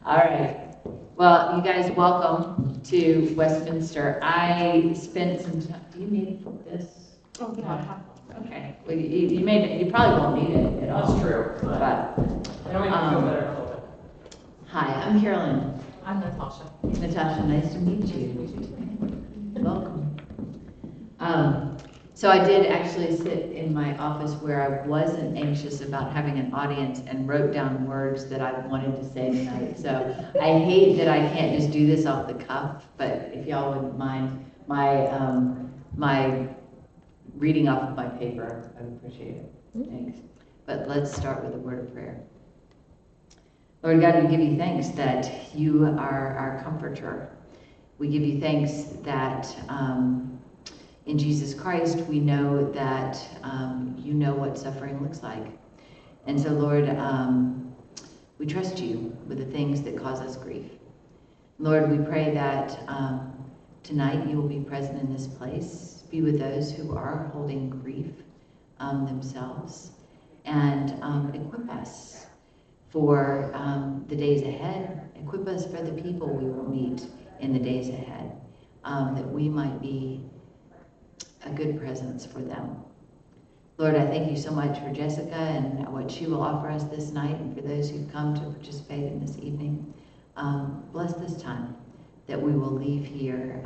All right. Well, you guys, welcome to Westminster. I spent some time. Do you need this? Oh, no, I have. Okay. Well, you probably won't need it at all. That's true. But I don't even feel better a little bit. hi, I'm Carolyn. I'm Natasha. Natasha, nice to meet you. Welcome. So I did actually sit in my office where I wasn't anxious about having an audience and wrote down words that I wanted to say tonight. So I hate that I can't just do this off the cuff, but if y'all wouldn't mind my reading off of my paper, I would appreciate it. Thanks. But let's start with a word of prayer. Lord God, we give you thanks that you are our comforter. We give you thanks that in Jesus Christ, we know that you know what suffering looks like. And so, Lord, we trust you with the things that cause us grief. Lord, we pray that tonight you will be present in this place, be with those who are holding grief themselves, and equip us for the days ahead. Equip us for the people we will meet in the days ahead, that we might be a good presence for them. Lord, I thank you so much for Jessica and what she will offer us this night, and for those who've come to participate in this evening. Bless this time, that we will leave here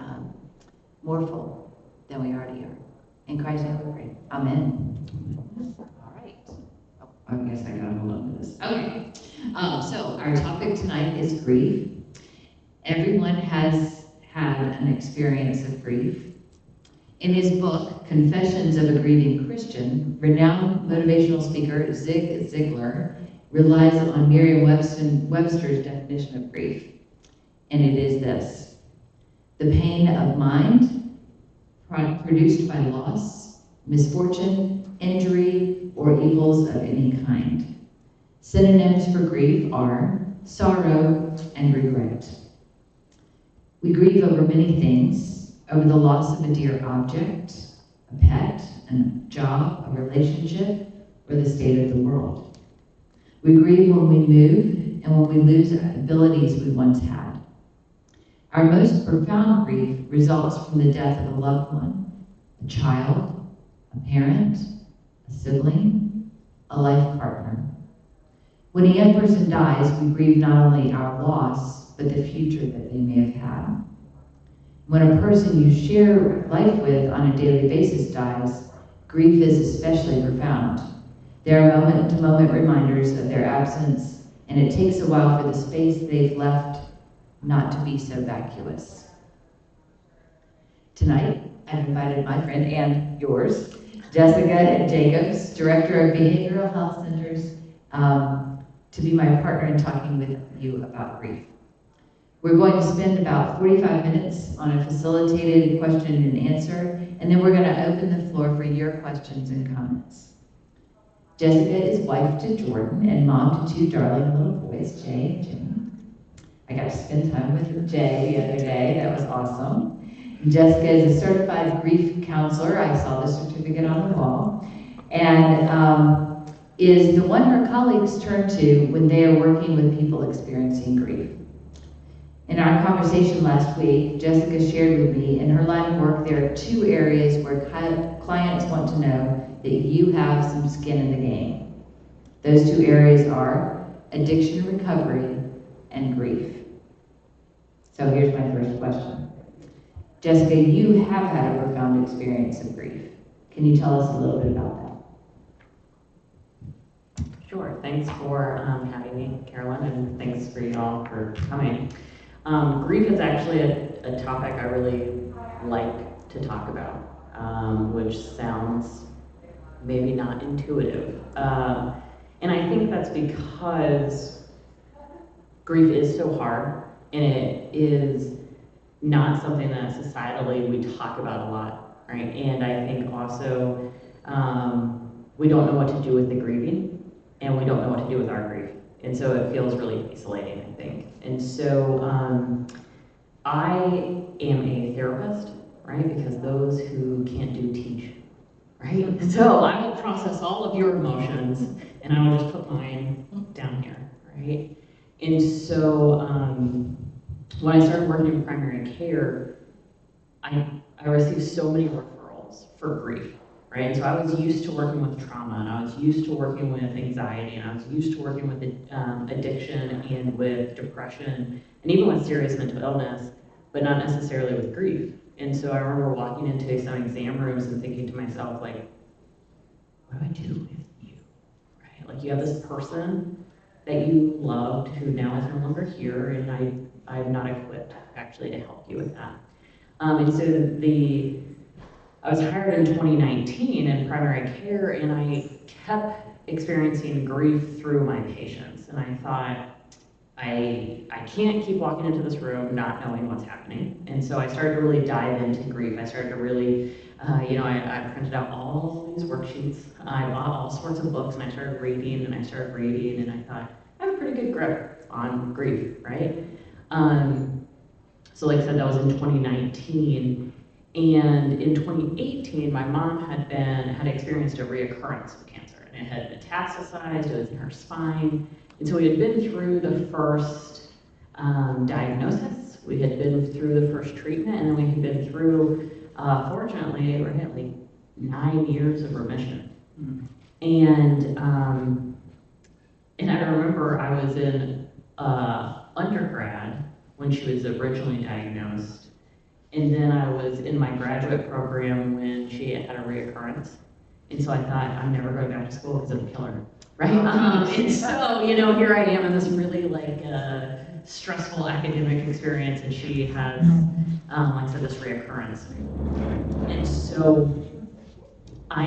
more full than we already are. In Christ's name we pray. Amen. All right. Oh, I guess I gotta hold on to this. Okay. So our topic tonight is grief. Everyone has had an experience of grief. In his book, Confessions of a Grieving Christian, renowned motivational speaker Zig Ziglar relies on Merriam-Webster's definition of grief. And it is this: the pain of mind produced by loss, misfortune, injury, or evils of any kind. Synonyms for grief are sorrow and regret. We grieve over many things: over the loss of a dear object, a pet, a job, a relationship, or the state of the world. We grieve when we move and when we lose abilities we once had. Our most profound grief results from the death of a loved one, a child, a parent, a sibling, a life partner. When a young person dies, we grieve not only our loss, but the future that they may have had. When a person you share life with on a daily basis dies, grief is especially profound. There are moment-to-moment reminders of their absence, and it takes a while for the space they've left not to be so vacuous. Tonight, I've invited my friend and yours, Jessica Jacobs, Director of Behavioral Health Centers, to be my partner in talking with you about grief. We're going to spend about 45 minutes on a facilitated question and answer, and then we're going to open the floor for your questions and comments. Jessica is wife to Jordan and mom to two darling little boys, Jay and Jimmy. I got to spend time with Jay the other day. That was awesome. Jessica is a certified grief counselor. I saw the certificate on the wall. And is the one her colleagues turn to when they are working with people experiencing grief. In our conversation last week, Jessica shared with me in her line of work there are two areas where clients want to know that you have some skin in the game. Those two areas are addiction recovery and grief. So here's my first question. Jessica, you have had a profound experience of grief. Can you tell us a little bit about that? Sure. Thanks for having me, Carolyn, and thanks for you all for coming. Grief is actually a topic I really like to talk about, which sounds maybe not intuitive. And I think that's because grief is so hard, and it is not something that societally we talk about a lot, right? And I think also we don't know what to do with the grieving, and we don't know what to do with our grief. And so it feels really isolating, I think. And so I am a therapist, right? Because those who can't do teach, right? So I will process all of your emotions and I will just put mine down here, right? And so when I started working in primary care, I received so many referrals for grief, right? And so I was used to working with trauma, and I was used to working with anxiety, and I was used to working with addiction and with depression, and even with serious mental illness, but not necessarily with grief. And so I remember walking into some exam rooms and thinking to myself, like, what do I do with you, right? Like, you have this person that you loved who now is no longer here, and I'm not equipped actually to help you with that. And so I was hired in 2019 in primary care, and I kept experiencing grief through my patients. And I thought, I can't keep walking into this room not knowing what's happening. And so I started to really dive into grief. I started to really, I printed out all these worksheets. I bought all sorts of books, and I started reading, and I I thought, I have a pretty good grip on grief, right? So like I said, that was in 2019. And in 2018, my mom had experienced a reoccurrence of cancer, and it had metastasized, it was in her spine. And so we had been through the first diagnosis, we had been through the first treatment, and then we had been through, fortunately, we had like 9 years of remission. And I remember I was in undergrad when she was originally diagnosed. And then I was in my graduate program when she had a reoccurrence. And so I thought, I'm never going back to school because it'll kill her, right? And so, here I am in this really stressful academic experience, and she has, like I said, this reoccurrence. And so I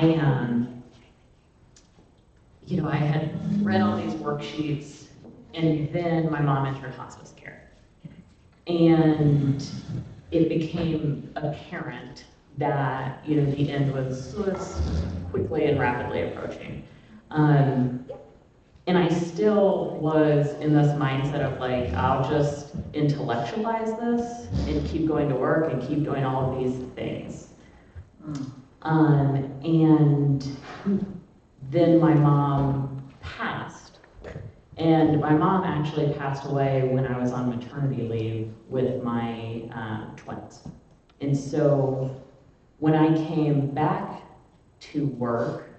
had read all these worksheets, and then my mom entered hospice care. And it became apparent that, the end was quickly and rapidly approaching. And I still was in this mindset of like, I'll just intellectualize this and keep going to work and keep doing all of these things. And then my mom passed. And my mom actually passed away when I was on maternity leave with my twins. And so when I came back to work,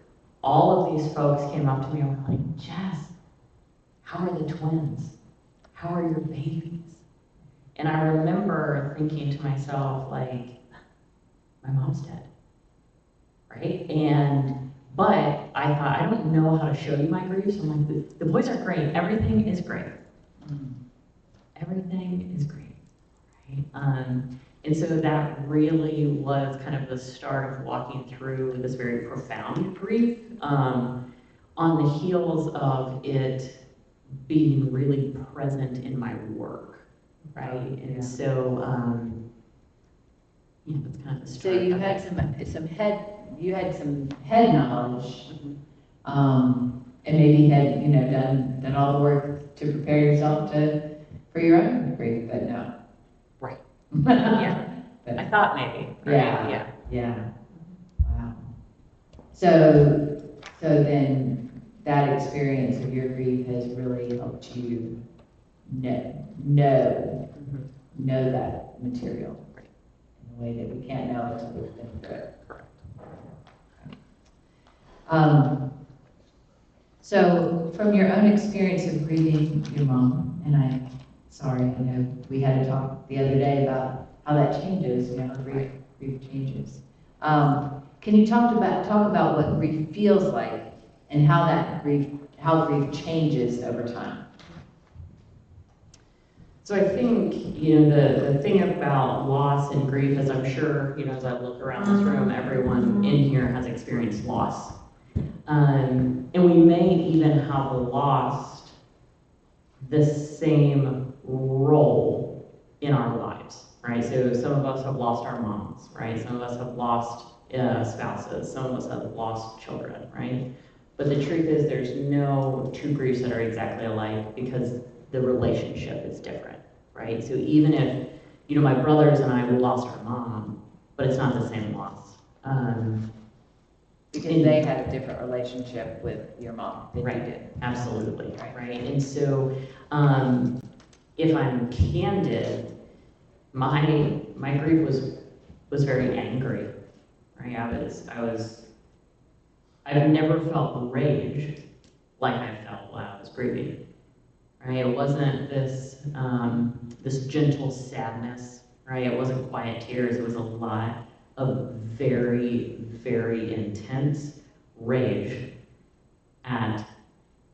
all of these folks came up to me and were like, Jess, how are the twins? How are your babies? And I remember thinking to myself, like, my mom's dead, right? But I thought, I don't know how to show you my grief, so I'm like, the boys are great, everything is great. Everything is great, right? And so that really was kind of the start of walking through this very profound grief, on the heels of it being really present in my work, right? And so, that's kind of the start. So you had some head knowledge, and maybe had, done all the work to prepare yourself for your own grief, but no. Right. Yeah. But I thought maybe. Right? Yeah. Wow. So then that experience of your grief has really helped you know that material in a way that we can't know until we've been through it. Correct. So from your own experience of grieving your mom, and I know we had a talk the other day about how that changes, grief changes. Can you talk about what grief feels like and how grief changes over time? So I think, the thing about loss and grief is, I'm sure, as I look around this room, everyone in here has experienced loss. And we may even have lost the same role in our lives, right? So some of us have lost our moms, right? Some of us have lost spouses. Some of us have lost children, right? But the truth is, there's no two griefs that are exactly alike, because the relationship is different, right? So even if, my brothers and I, we lost our mom, but it's not the same loss. Because they had a different relationship with your mom than you Right. did. Absolutely, Right. right? And so, if I'm candid, my grief was very angry, right? I've never felt rage like I felt while I was grieving, right? It wasn't this gentle sadness, right? It wasn't quiet tears. It was a lot of very, very intense rage at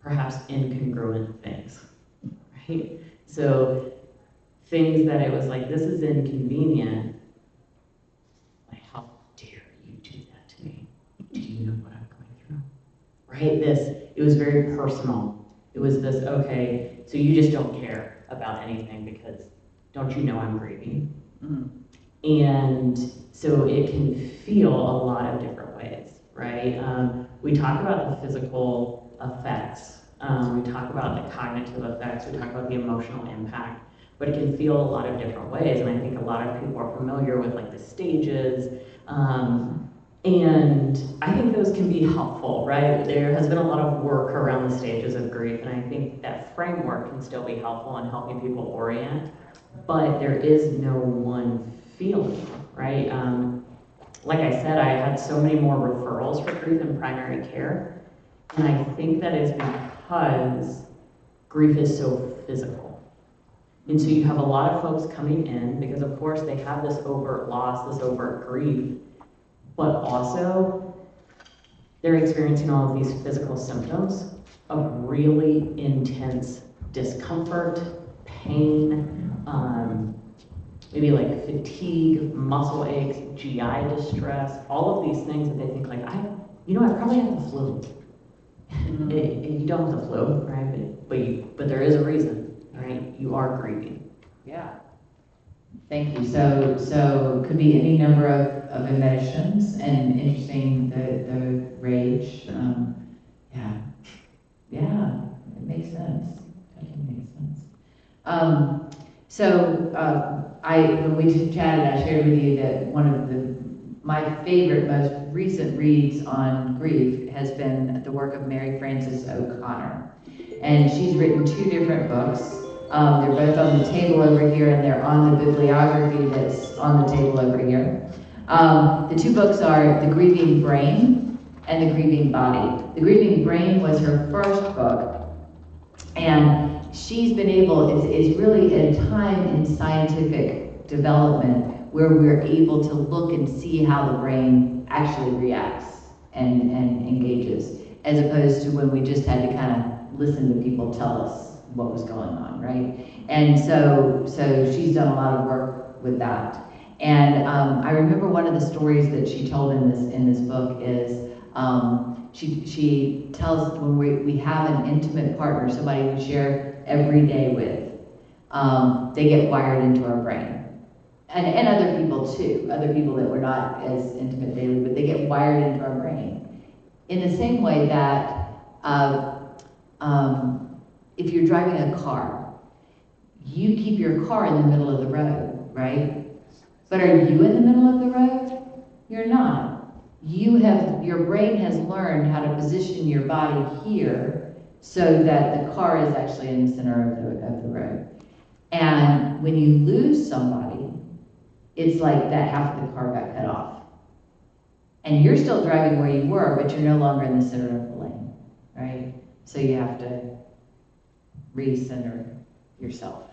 perhaps incongruent things, right? So things that it was like, this is inconvenient. Like, how dare you do that to me? Do you know what I'm going through? Right? It was very personal. It was this, okay, so you just don't care about anything because don't you know I'm grieving? Mm-hmm. And so it can feel a lot of different ways, right? We talk about the physical effects. We talk about the cognitive effects. We talk about the emotional impact. But it can feel a lot of different ways. And I think a lot of people are familiar with like the stages. And I think those can be helpful, right? There has been a lot of work around the stages of grief. And I think that framework can still be helpful in helping people orient. But there is no one feeling, right? Like I said, I had so many more referrals for grief in primary care, and I think that is because grief is so physical. And so you have a lot of folks coming in because of course they have this overt loss, this overt grief, but also they're experiencing all of these physical symptoms of really intense discomfort, pain, maybe like fatigue, muscle aches, GI distress, all of these things that they think like, I probably have the flu. Mm-hmm. You don't have the flu, right? But there is a reason, right? You are grieving. Yeah. Thank you. So could be any number of emotions, and interesting the rage. Yeah, it makes sense. Definitely makes sense. When we chatted, I shared with you that one of my favorite, most recent reads on grief has been the work of Mary Frances O'Connor. And she's written 2 different books. They're both on the table over here, and they're on the bibliography that's on the table over here. The 2 books are The Grieving Brain and The Grieving Body. The Grieving Brain was her first book, and she's been able, it's really a time in scientific development where we're able to look and see how the brain actually reacts and engages, as opposed to when we just had to kind of listen to people tell us what was going on, right? And so she's done a lot of work with that. And I remember one of the stories that she told in this book is she tells when we have an intimate partner, somebody we share every day with, they get wired into our brain. And other people too, other people that we're not as intimate daily, but they get wired into our brain. In the same way that if you're driving a car, you keep your car in the middle of the road, right? But are you in the middle of the road? You're not. Your brain has learned how to position your body here so that the car is actually in the center of the road. And when you lose somebody, it's like that half of the car got cut off. And you're still driving where you were, but you're no longer in the center of the lane, right? So you have to recenter yourself.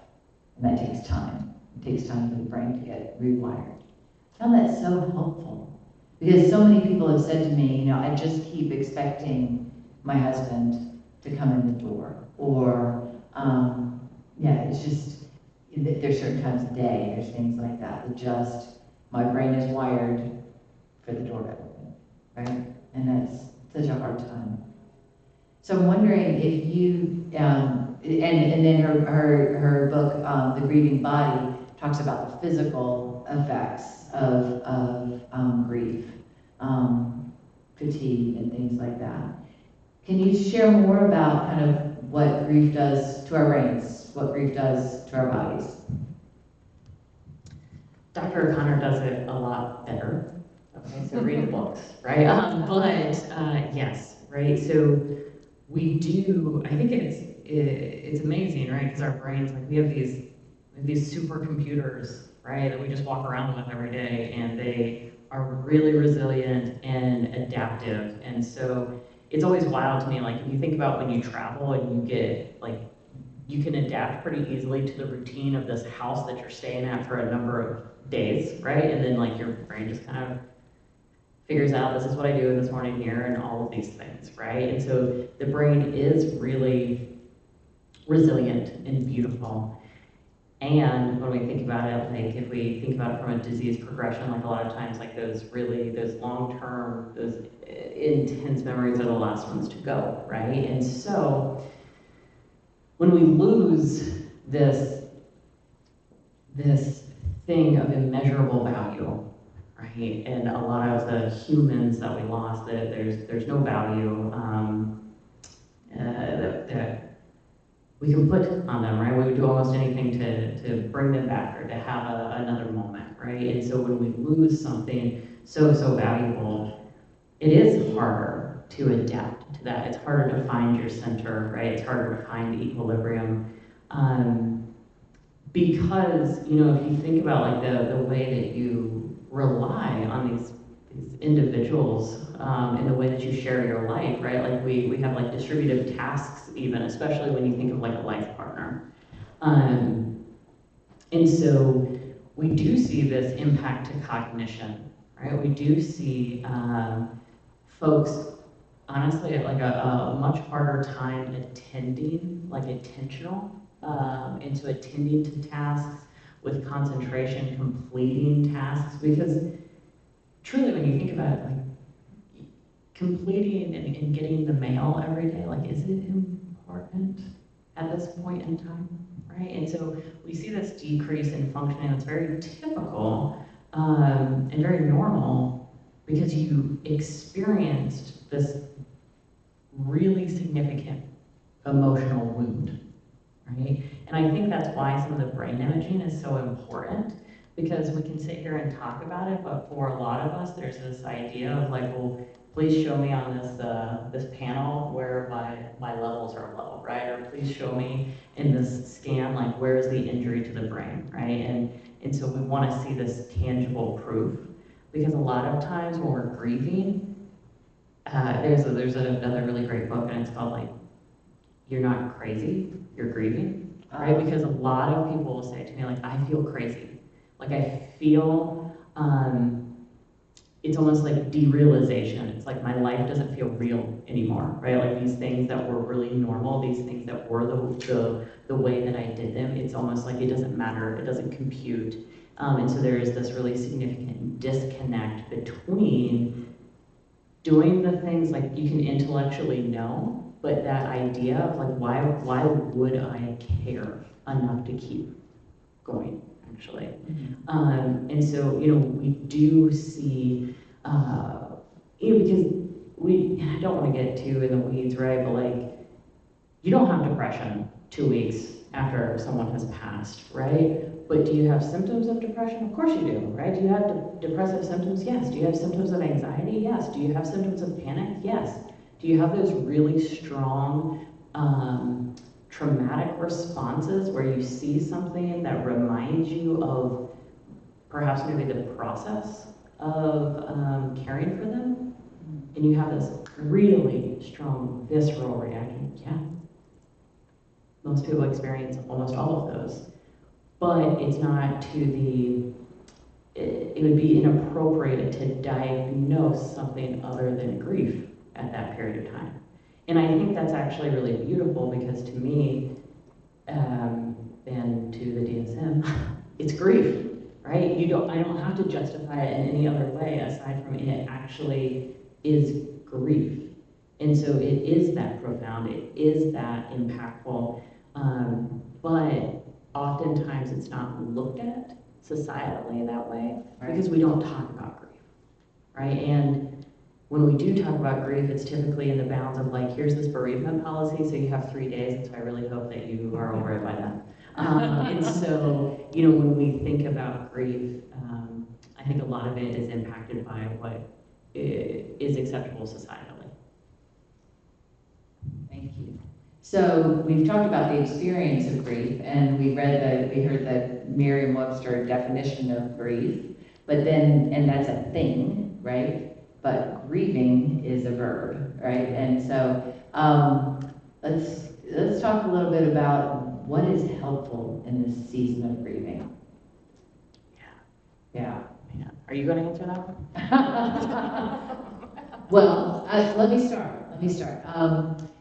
And that takes time. It takes time for the brain to get rewired. I found that so helpful. Because so many people have said to me, I just keep expecting my husband to come in the door. Or, it's just, there's certain times of day, there's things like that my brain is wired for the door to open, right? And that's such a hard time. So I'm wondering if you, and then her book, The Grieving Body, talks about the physical effects of grief, fatigue, and things like that. Can you share more about kind of what grief does to our brains, what grief does to our bodies? Dr. O'Connor does it a lot better. Okay, so read the books, right? Yes, right? So we do, I think it's amazing, right? Because our brains, like we have these supercomputers, right, that we just walk around with every day, and they are really resilient and adaptive. And so it's always wild to me, like if you think about when you travel and you get like, you can adapt pretty easily to the routine of this house that you're staying at for a number of days, right? And then like your brain just kind of figures out this is what I do this morning here and all of these things, right? And so the brain is really resilient and beautiful. And when we think about it, like if we think about it from a disease progression, like a lot of times, like those long-term, those intense memories are the last ones to go, right? And so when we lose this thing of immeasurable value, right? And a lot of the humans that we lost, that there's no value that we can put on them, right? We would do almost anything to bring them back or to have another moment, right? And so when we lose something so valuable, it is harder to adapt to that. It's harder to find your center, right? It's harder to find equilibrium. Because, you know, if you think about like the way that you rely on these individuals in the way that you share your life, right? Like we have like distributive tasks even, especially when you think of like a life partner. And so we do see this impact to cognition, right? We do see folks honestly at like a much harder time attending, like attentional, into attending to tasks with concentration, completing tasks, because truly when you think about it, like completing and getting the mail every day, like is it important at this point in time, right? And so we see this decrease in functioning that's very typical and very normal because you experienced this really significant emotional wound, right? And I think that's why some of the brain imaging is so important, because we can sit here and talk about it, but for a lot of us, there's this idea of like, well, please show me on this panel where my levels are low, right? Or please show me in this scan, like where's the injury to the brain, right? And so we want to see this tangible proof, because a lot of times when we're grieving, there's another really great book, and it's called like, You're Not Crazy, You're Grieving, right? Because a lot of people will say to me like, I feel crazy. Like I feel, it's almost like derealization. It's like my life doesn't feel real anymore, right? Like these things that were really normal, these things that were the way that I did them, it's almost like it doesn't matter, it doesn't compute. And so there is this really significant disconnect between doing the things like you can intellectually know, but that idea of like, why would I care enough to keep going, actually? And so, you know, we do see, you know, because I don't want to get too in the weeds, right? But like, you don't have depression 2 weeks after someone has passed, right? But do you have symptoms of depression? Of course you do, right? Do you have depressive symptoms? Yes. Do you have symptoms of anxiety? Yes. Do you have symptoms of panic? Yes. Do you have those really strong traumatic responses where you see something that reminds you of perhaps maybe the process of caring for them? And you have this really strong visceral reaction. Yeah. Most people experience almost all of those. But it's not to it would be inappropriate to diagnose something other than grief at that period of time. And I think that's actually really beautiful, because to me, and to the DSM, it's grief, right? I don't have to justify it in any other way aside from it actually is grief. And so it is that profound, it is that impactful, but oftentimes it's not looked at societally that way, because we don't talk about grief, right? And when we do talk about grief, it's typically in the bounds of like, here's this bereavement policy, so you have 3 days, and so I really hope that you are over it by then. And so, you know, when we think about grief, I think a lot of it is impacted by what is acceptable societally. Thank you. So we've talked about the experience of grief, and we heard the Merriam-Webster definition of grief, but then, and that's a thing, right? But grieving is a verb, right? And so let's talk a little bit about what is helpful in this season of grieving. Yeah. Yeah. Are you going to answer that one? Well, let me start.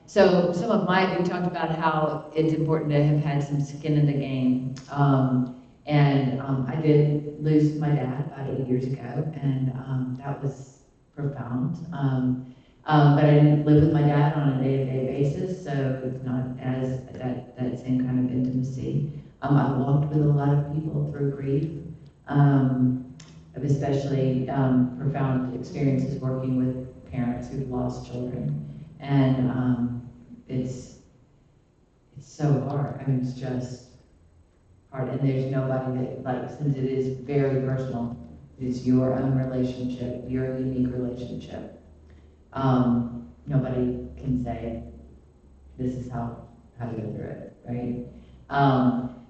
So we talked about how it's important to have had some skin in the game. I did lose my dad about 8 years ago, and that was profound. But I didn't live with my dad on a day-to-day basis, so it's not as that same kind of intimacy. I've walked with a lot of people through grief. I've especially profound experiences working with parents who've lost children, and it's so hard. I mean, it's just hard, and there's nobody that, like, since it is very personal, it's your own relationship, your unique relationship. Nobody can say this is how to go through it, right?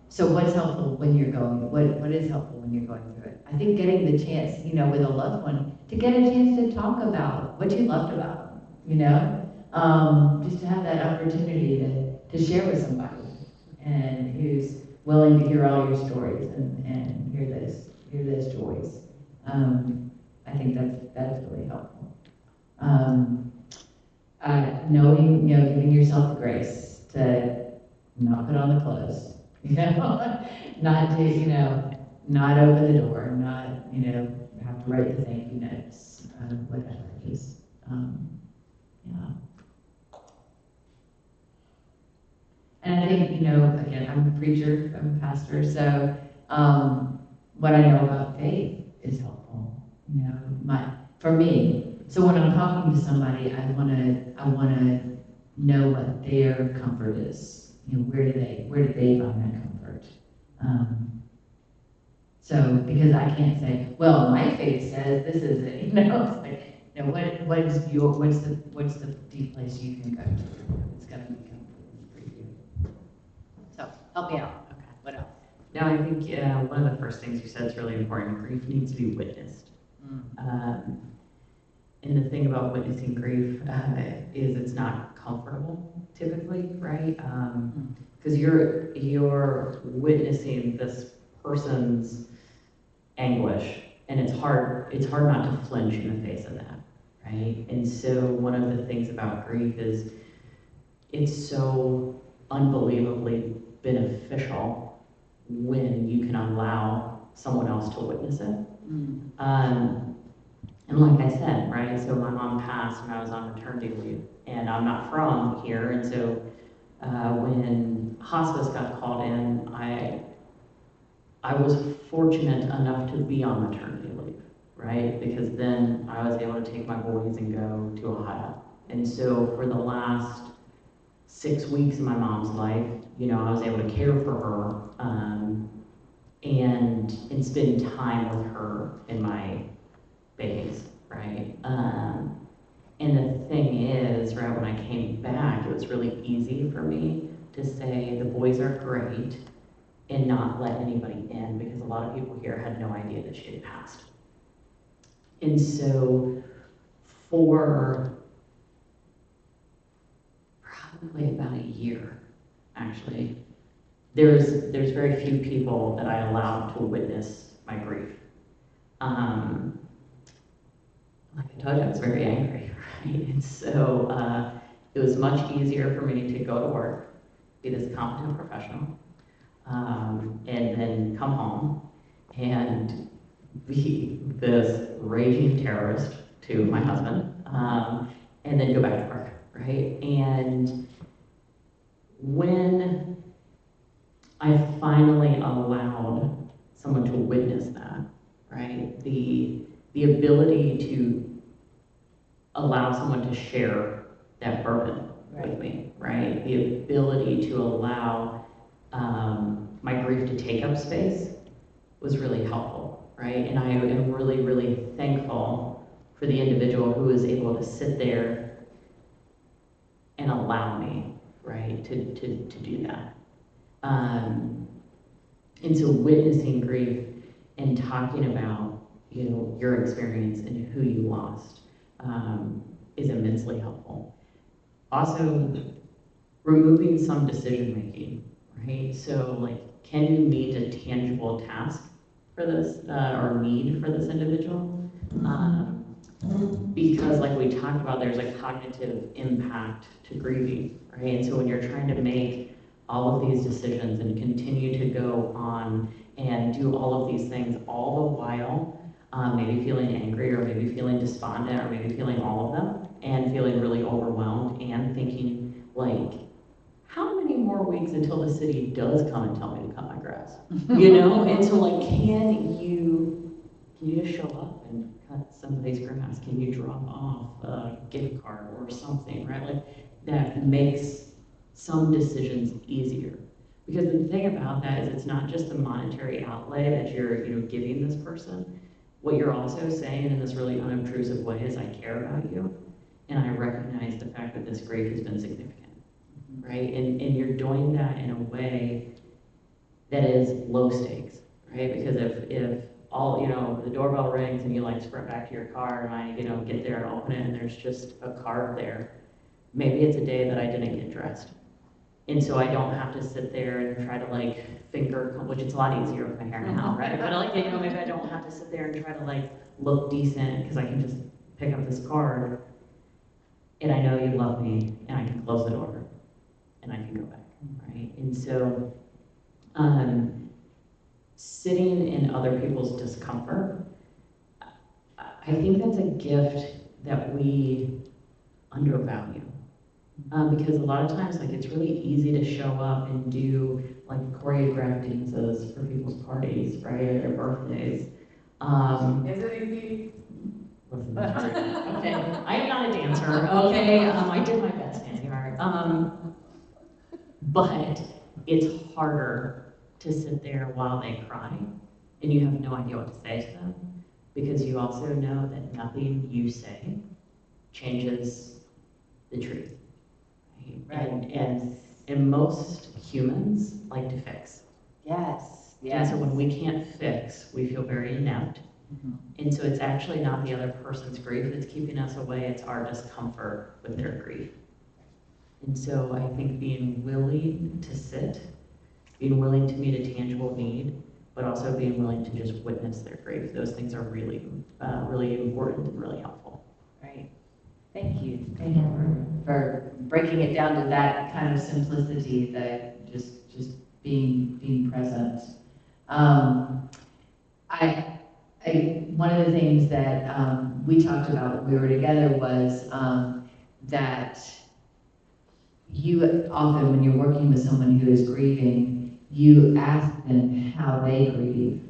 So what's helpful when you're going, what is helpful when you're going through it? I think getting the chance, with a loved one, to get a chance to talk about what you loved about them, just to have that opportunity to share with somebody and who's willing to hear all your stories and hear those joys. I think that's really helpful. Knowing, giving yourself the grace to not put on the clothes. Not to, not open the door, not, have to write the thank you notes, whatever. Just, yeah. And I think, again, I'm a preacher, I'm a pastor, so what I know about faith is helpful. For me. So when I'm talking to somebody, I wanna know what their comfort is. Where do they find that comfort? So because I can't say, well, my faith says this is it. It's like, what's the deep place you can go to? It's gonna be comforting for you. So help me out. Okay. What else? No, I think one of the first things you said is really important. Grief needs to be witnessed. And the thing about witnessing grief is it's not comfortable typically, right? Because you're witnessing this person's anguish, and it's hard not to flinch in the face of that, right? And so one of the things about grief is it's so unbelievably beneficial when you can allow someone else to witness it. And like I said, right, so my mom passed when I was on maternity leave, and I'm not from here, and so when hospice got called in, I was fortunate enough to be on maternity leave, right, because then I was able to take my boys and go to Ohio. And so for the last 6 weeks of my mom's life, I was able to care for her and spend time with her and my babies, right? And the thing is, right, when I came back, it was really easy for me to say the boys are great and not let anybody in, because a lot of people here had no idea that she had passed. And so for probably about a year, actually, there's very few people that I allowed to witness my grief. Like I told you, I was very angry, right? And so it was much easier for me to go to work, be this competent professional, and then come home and be this raging terrorist to my husband, and then go back to work, right? And when I finally allowed someone to witness that, right? The ability to allow someone to share that burden with me, right? The ability to allow my grief to take up space was really helpful. right? And I am really, really thankful for the individual who is able to sit there and allow me, right, to do that. And so witnessing grief and talking about, your experience and who you lost is immensely helpful. Also, removing some decision making, right? So like, can you meet a tangible task for this, or need for this individual? Because like we talked about, there's a cognitive impact to grieving, right? And so when you're trying to make all of these decisions and continue to go on and do all of these things all the while, maybe feeling angry or maybe feeling despondent or maybe feeling all of them and feeling really overwhelmed and thinking like, how many more weeks until the city does come and tell me to cut my grass? And so like, can you just show up and cut somebody's grass? Can you drop off a gift card or something, right? Like that makes some decisions easier. Because the thing about that is it's not just the monetary outlay that you're giving this person. What you're also saying in this really unobtrusive way is I care about you and I recognize the fact that this grief has been significant, right? And you're doing that in a way that is low stakes, right? Because if all, the doorbell rings and you like sprint back to your car and I, get there and open it and there's just a card there, maybe it's a day that I didn't get dressed. And so I don't have to sit there and try to like finger, which it's a lot easier with my hair now, right? But like, maybe I don't have to sit there and try to like look decent because I can just pick up this card and I know you love me and I can close the door and I can go back, right? And so sitting in other people's discomfort, I think that's a gift that we undervalue. Because a lot of times, like, it's really easy to show up and do, like, choreographed dances for people's parties, right, or their birthdays. Is it easy? Listen, okay, I am not a dancer, okay, I did my best, January. But it's harder to sit there while they cry, and you have no idea what to say to them, because you also know that nothing you say changes the truth. Right. And most humans like to fix. Yes. And so when we can't fix, we feel very inept. Mm-hmm. And so it's actually not the other person's grief that's keeping us away, it's our discomfort with their grief. And so I think being willing to sit, being willing to meet a tangible need, but also being willing to just witness their grief, those things are really, really important and really helpful. Right. Thank you for breaking it down to that kind of simplicity, that just being present. One of the things that we talked about when we were together was that you often, when you're working with someone who is grieving, you ask them how they grieve,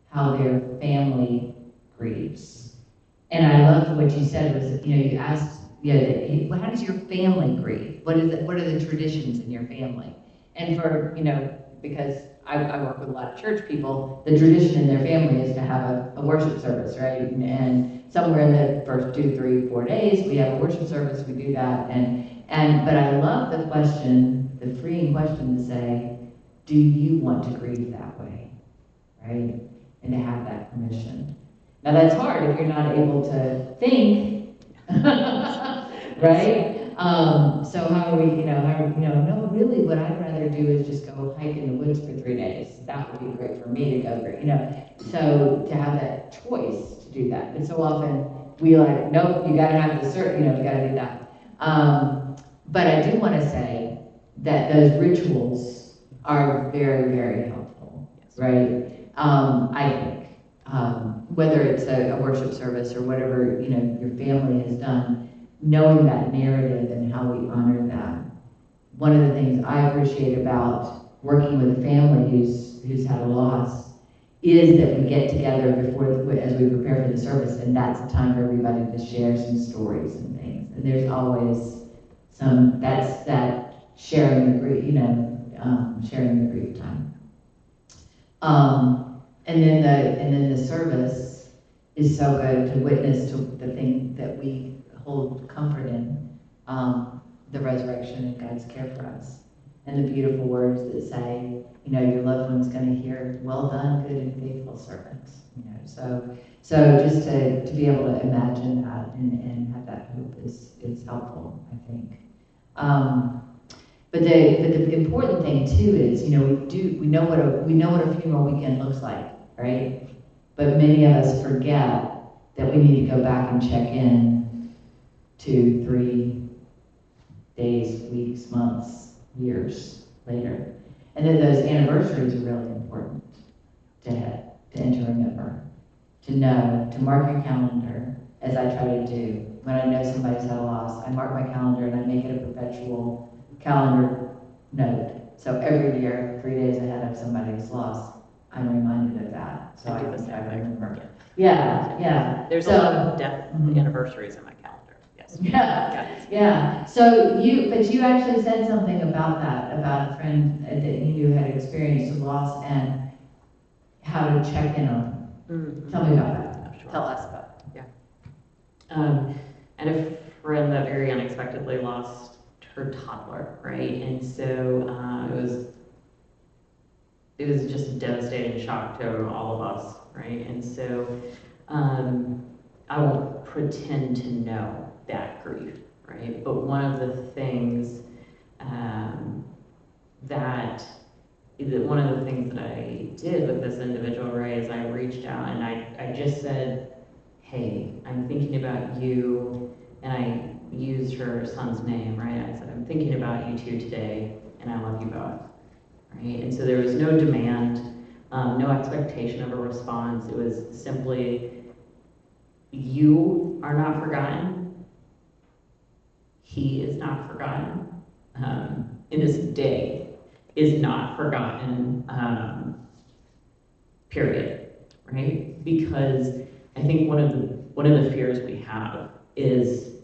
how their family grieves. And I loved what you said was, you asked, well, how does your family grieve? What is it? What are the traditions in your family? And for, because I work with a lot of church people, the tradition in their family is to have a worship service, right? And somewhere in the first 2, 3, 4 days, we have a worship service, we do that. But I love the question, the freeing question to say, do you want to grieve that way, right? And to have that permission. Now that's hard if you're not able to think, right? So how are we, no, really what I'd rather do is just go hike in the woods for 3 days. That would be great for me to go, So to have that choice to do that. But so often we like, nope, you gotta have the cert, you gotta do that. But I do wanna say that those rituals are very, very helpful, right? I think. Whether it's a worship service or whatever, your family has done, knowing that narrative and how we honor that. One of the things I appreciate about working with a family who's had a loss is that we get together as we prepare for the service, and that's a time for everybody to share some stories and things. And there's always that's that sharing the grief, sharing the grief time. And then the service is so good to witness to the thing that we hold comfort in, the resurrection and God's care for us. And the beautiful words that say, you know, your loved one's going to hear, well done, good and faithful servant. You know, so just to be able to imagine that and have that hope is helpful, I think. But the important thing too is, you know, we know what a funeral weekend looks like, right? But many of us forget that we need to go back and check in 2, 3 days, weeks, months, years later. And then those anniversaries are really important and to remember, to know, to mark your calendar, as I try to do. When I know somebody's had a loss, I mark my calendar and I make it a perpetual calendar note. So every year, 3 days ahead of somebody's loss, I'm reminded of that. So I do the can try same to thing. remember. Yeah. There's So- a lot of death Mhm. anniversaries in my calendar, yes. Yeah. So you actually said something about that, about a friend that you knew had experienced a loss and how to check in on them. Mhm. Tell me about that. Oh, sure. Tell us about it. And a friend that very unexpectedly lost her toddler, right? And so it was just a devastating shock to all of us, right? And so I won't pretend to know that grief, right? But one of the things one of the things that I did with this individual, right, is I reached out and I just said, hey, I'm thinking about you, and I used her son's name, right? I said, I'm thinking about you two today, and I love you both, right? And so there was no demand, no expectation of a response. It was simply, you are not forgotten. He is not forgotten. And this day is not forgotten, period, right? Because I think one of the fears we have is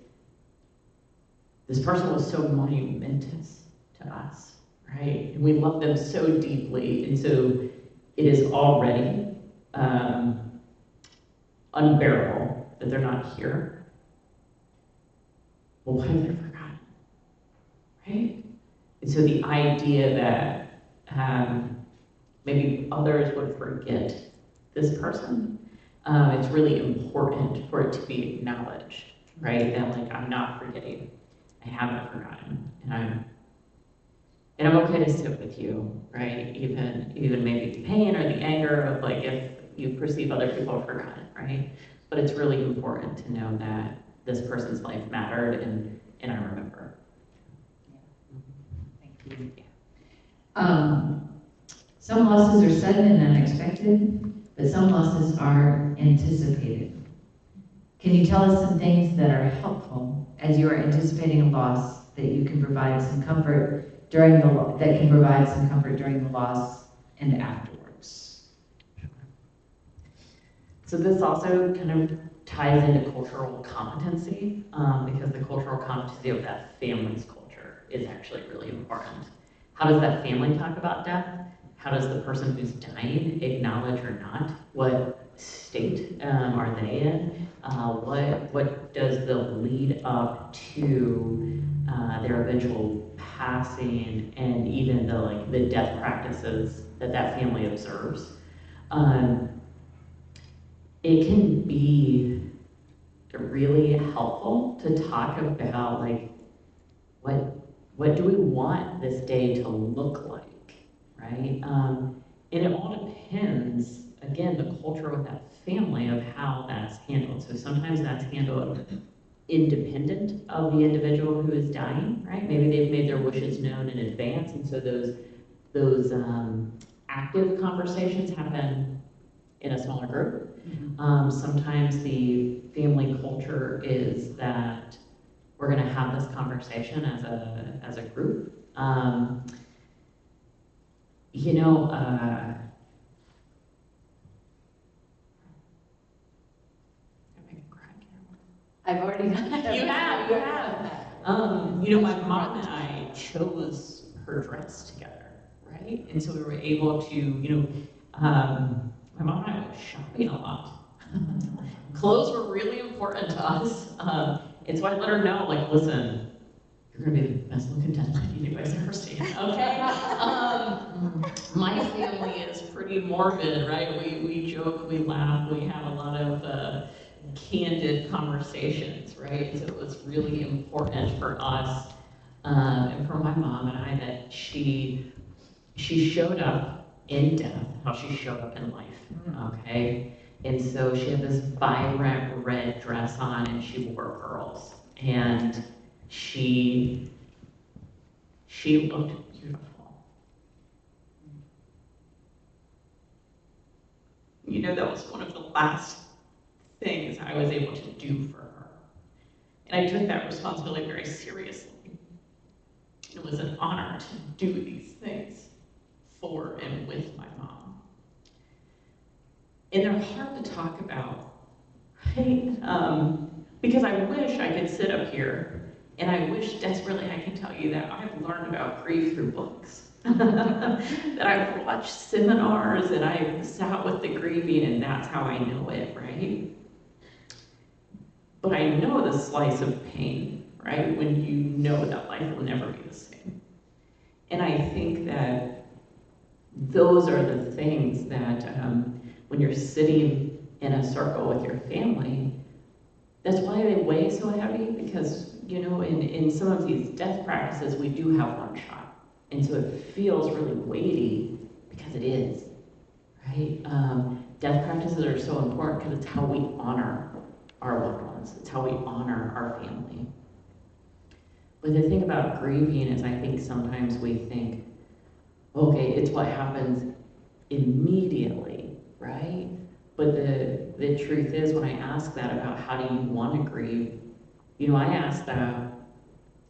this person was so monumentous to us, right? And we love them so deeply, and so it is already unbearable that they're not here. Well, what if they're forgotten, right? And so the idea that maybe others would forget this person, it's really important for it to be acknowledged, right? That like, I'm not forgetting, I haven't forgotten, and I'm okay to sit with you, right? Even maybe the pain or the anger of like if you perceive other people have forgotten, right? But it's really important to know that this person's life mattered and I remember. Thank you. Some losses are sudden and unexpected, but some losses are anticipated. Can you tell us some things that are helpful as you are anticipating a loss that you can provide some comfort during the loss and afterwards? So this also kind of ties into cultural competency, because the cultural competency of that family's culture is actually really important. How does that family talk about death? How does the person who's dying acknowledge or not? What state are they in? What does the lead up to their eventual passing and even the death practices that family observes? It can be really helpful to talk about what do we want this day to look like, right? And it all depends, again, the culture of that family of how that's handled. So sometimes that's handled independent of the individual who is dying, right? Maybe they've made their wishes known in advance, and so those active conversations happen in a smaller group. Sometimes the family culture is that we're going to have this conversation as a group. I've already got You have. My mom and I chose her dress together, right? And so we were able to, my mom and I went shopping a lot. Clothes were really important to us. And so I let her know, like, listen, you're gonna be the best looking deadline anybody's ever seen, okay? My family is pretty morbid, right? We joke, we laugh, we have a lot of candid conversations, right? So it was really important for us, and for my mom and I, that she showed up in death how she showed up in life, okay? And so she had this vibrant red dress on and she wore pearls. And she looked beautiful. You know, that was one of the last things I was able to do for her. And I took that responsibility very seriously. It was an honor to do these things for and with my mom. And they're hard to talk about, right? Because I wish I could sit up here and I wish desperately I could tell you that I've learned about grief through books. That I've watched seminars and I've sat with the grieving and that's how I know it, right? But I know the slice of pain, right? When you know that life will never be the same. And I think that those are the things that when you're sitting in a circle with your family, that's why they weigh so heavy, because, you know, in some of these death practices, we do have one shot. And so it feels really weighty, because it is, right? Death practices are so important because it's how we honor our loved ones. It's how we honor our family. But the thing about grieving is I think sometimes we think, okay, it's what happens immediately, right? But the truth is, when I ask that about how do you want to grieve, you know, I ask that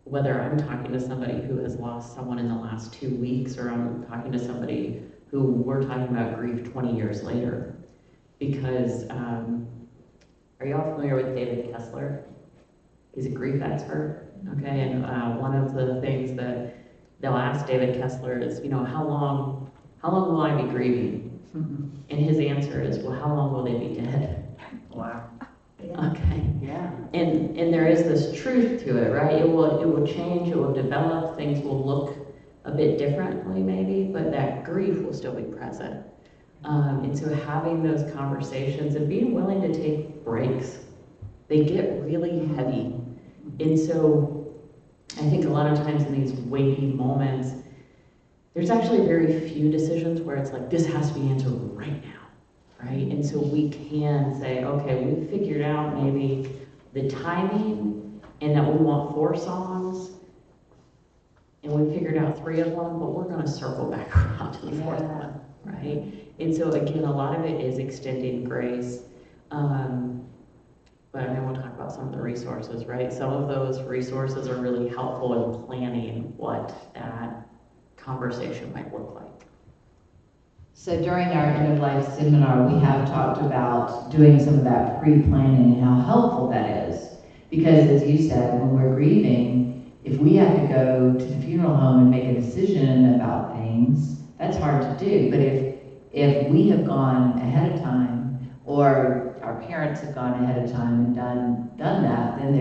whether I'm talking to somebody who has lost someone in the last 2 weeks or I'm talking to somebody who we're talking about grief 20 years later. Because, are y'all familiar with David Kessler? He's a grief expert, okay? And one of the things that they'll ask David Kessler is, you know, how long will I be grieving? And his answer is, well, how long will they be dead? Wow. Okay. Yeah. And there is this truth to it, right? It will change, it will develop, things will look a bit differently maybe, but that grief will still be present. And so having those conversations and being willing to take breaks, they get really heavy. And so I think a lot of times in these weighty moments, there's actually very few decisions where it's like, this has to be answered right now, right? And so we can say, okay, we figured out maybe the timing and that we want 4 songs, and we figured out 3 of them, but we're gonna circle back around to the 4th one, right? And so again, a lot of it is extending grace. But I mean, we'll talk about some of the resources, right? Some of those resources are really helpful in planning what that conversation might look like. So during our end-of-life seminar, we have talked about doing some of that pre-planning and how helpful that is. Because as you said, when we're grieving, if we have to go to the funeral home and make a decision about things, that's hard to do. But if we have gone ahead of time, or our parents have gone ahead of time and done that, then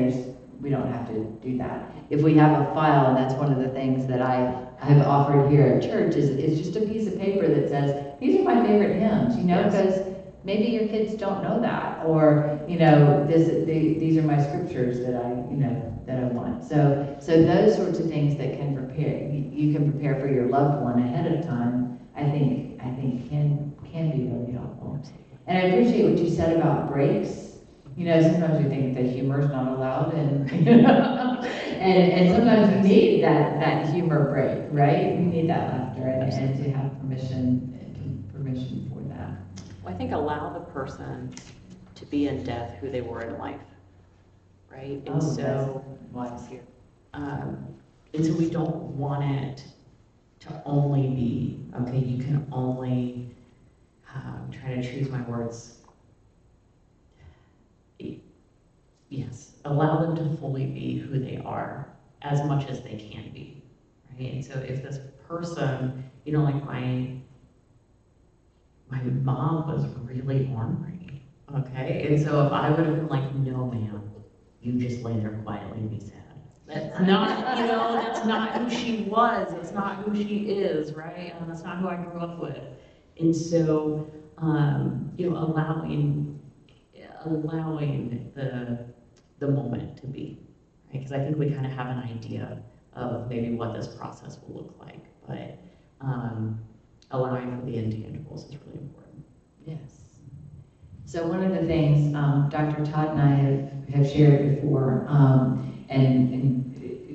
we don't have to do that. If we have a file, and that's one of the things that I have offered here at church, is just a piece of paper that says, these are my favorite hymns, you know, because maybe your kids don't know that, or, you know, these are my scriptures that I want. So those sorts of things that can prepare, you can prepare for your loved one ahead of time, I think can be really helpful. And I appreciate what you said about breaks. You know, sometimes we think that humor is not allowed, and and sometimes we need that humor break, right? We need that laughter and to have permission for that. Well, I think allow the person to be in death who they were in life, right? And so we don't want it to only be, okay, you can only, I'm trying to choose my words. Yes, allow them to fully be who they are as much as they can be, right? And so if this person, you know, like my mom was really ornery, okay? And so if I would have been like, no, ma'am, you just lay there quietly and be sad. That's not, that's not who she was. That's not who she is, right? That's not who I grew up with. And so, allowing the moment to be, right? Because I think we kind of have an idea of maybe what this process will look like, but allowing for the intangibles is really important. Yes. So one of the things Dr. Todd and I have shared before, and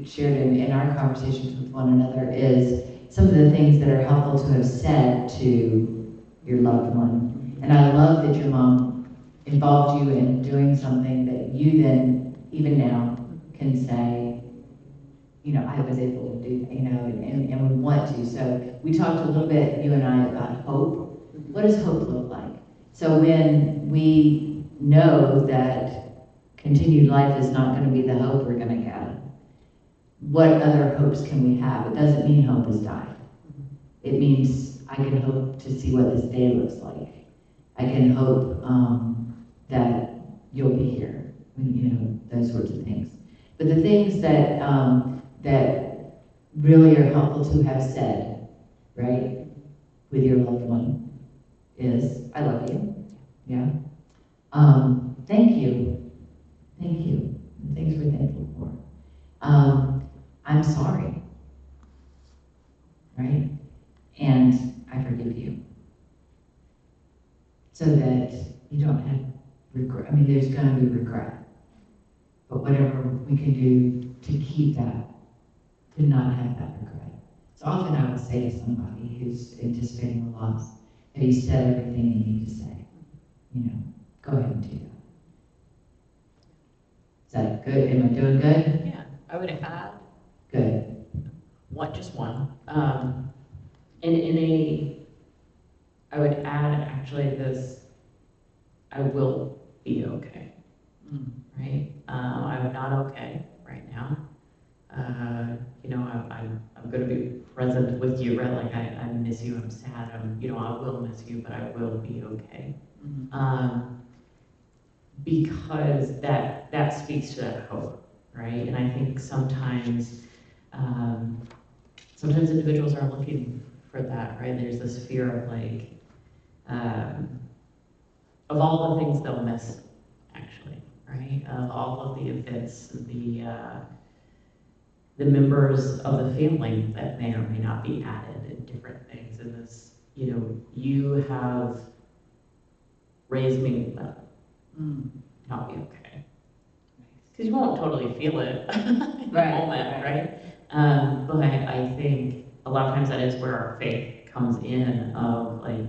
shared in our conversations with one another, is some of the things that are helpful to have said to your loved one. And I love that your mom involved you in doing something that you then, even now, can say, I was able to do, and we want to. So we talked a little bit, you and I, about hope. What does hope look like? So when we know that continued life is not going to be the hope we're going to get, what other hopes can we have? It doesn't mean hope has died. It means I can hope to see what this day looks like. I can hope that you'll be here, those sorts of things. But the things that that really are helpful to have said, right, with your loved one is, I love you. Yeah. Thank you. Thank you. The things we're thankful for. I'm sorry. Right? And I forgive you. So that you don't have regret. I mean, there's going to be regret. But whatever we can do to keep that, to not have that regret. So often I would say to somebody who's anticipating a loss, have you said everything you need to say? Go ahead and do that. Is that good? Am I doing good? Yeah, I would add Good. just one. I would add actually this, I will be okay, right? I'm not okay right now. I'm going to be present with you, right? Like I miss you, I'm sad, I will miss you, but I will be okay. Because that speaks to that hope, right? And I think sometimes individuals are looking for that, right? There's this fear of like, of all the things they'll miss, actually, right? Of all of the events, the members of the family that may or may not be added and different things in this, you have raised me well. I'll be okay. Because you won't totally feel it in the moment, right? But I think a lot of times that is where our faith comes in of like,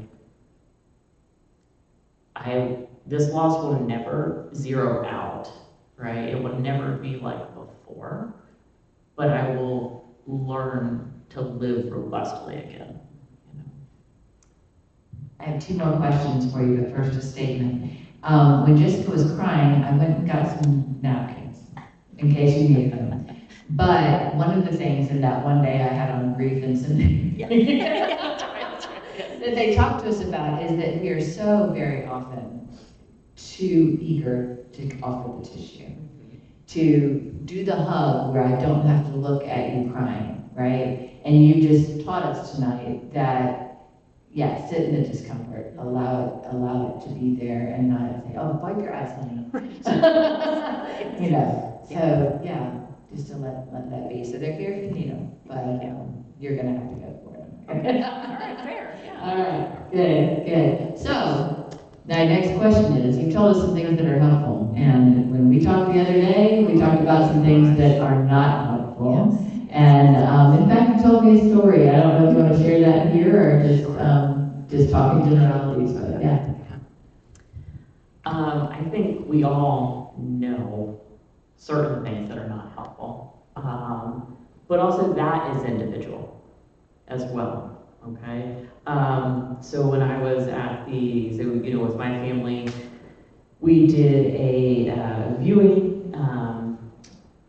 this loss will never zero out, right? It will never be like before, but I will learn to live robustly again. I have two more questions for you, but first a statement. When Jessica was crying, I went and got some napkins, in case you need them. But one of the things in that one day I had on grief and some that they talked to us about is that we are so very often too eager to offer the tissue, to do the hug where I don't have to look at you crying, right? And you just taught us tonight that, yeah, sit in the discomfort, allow it to be there and not say, oh, wipe your eyes, honey. So yeah, just to let that be. So they're here if you need them, but you're gonna have to go for them. Okay. All right, fair. Yeah. All right, good. So, my next question is, you told us some things that are helpful, and when we talked the other day, we talked about some things that are not helpful. Yes. And in fact, you told me a story. I don't know if you want to share that here or just talk in generalities, but yeah. I think we all know certain things that are not helpful, but also that is individual as well, okay? So when I was with my family, we did a viewing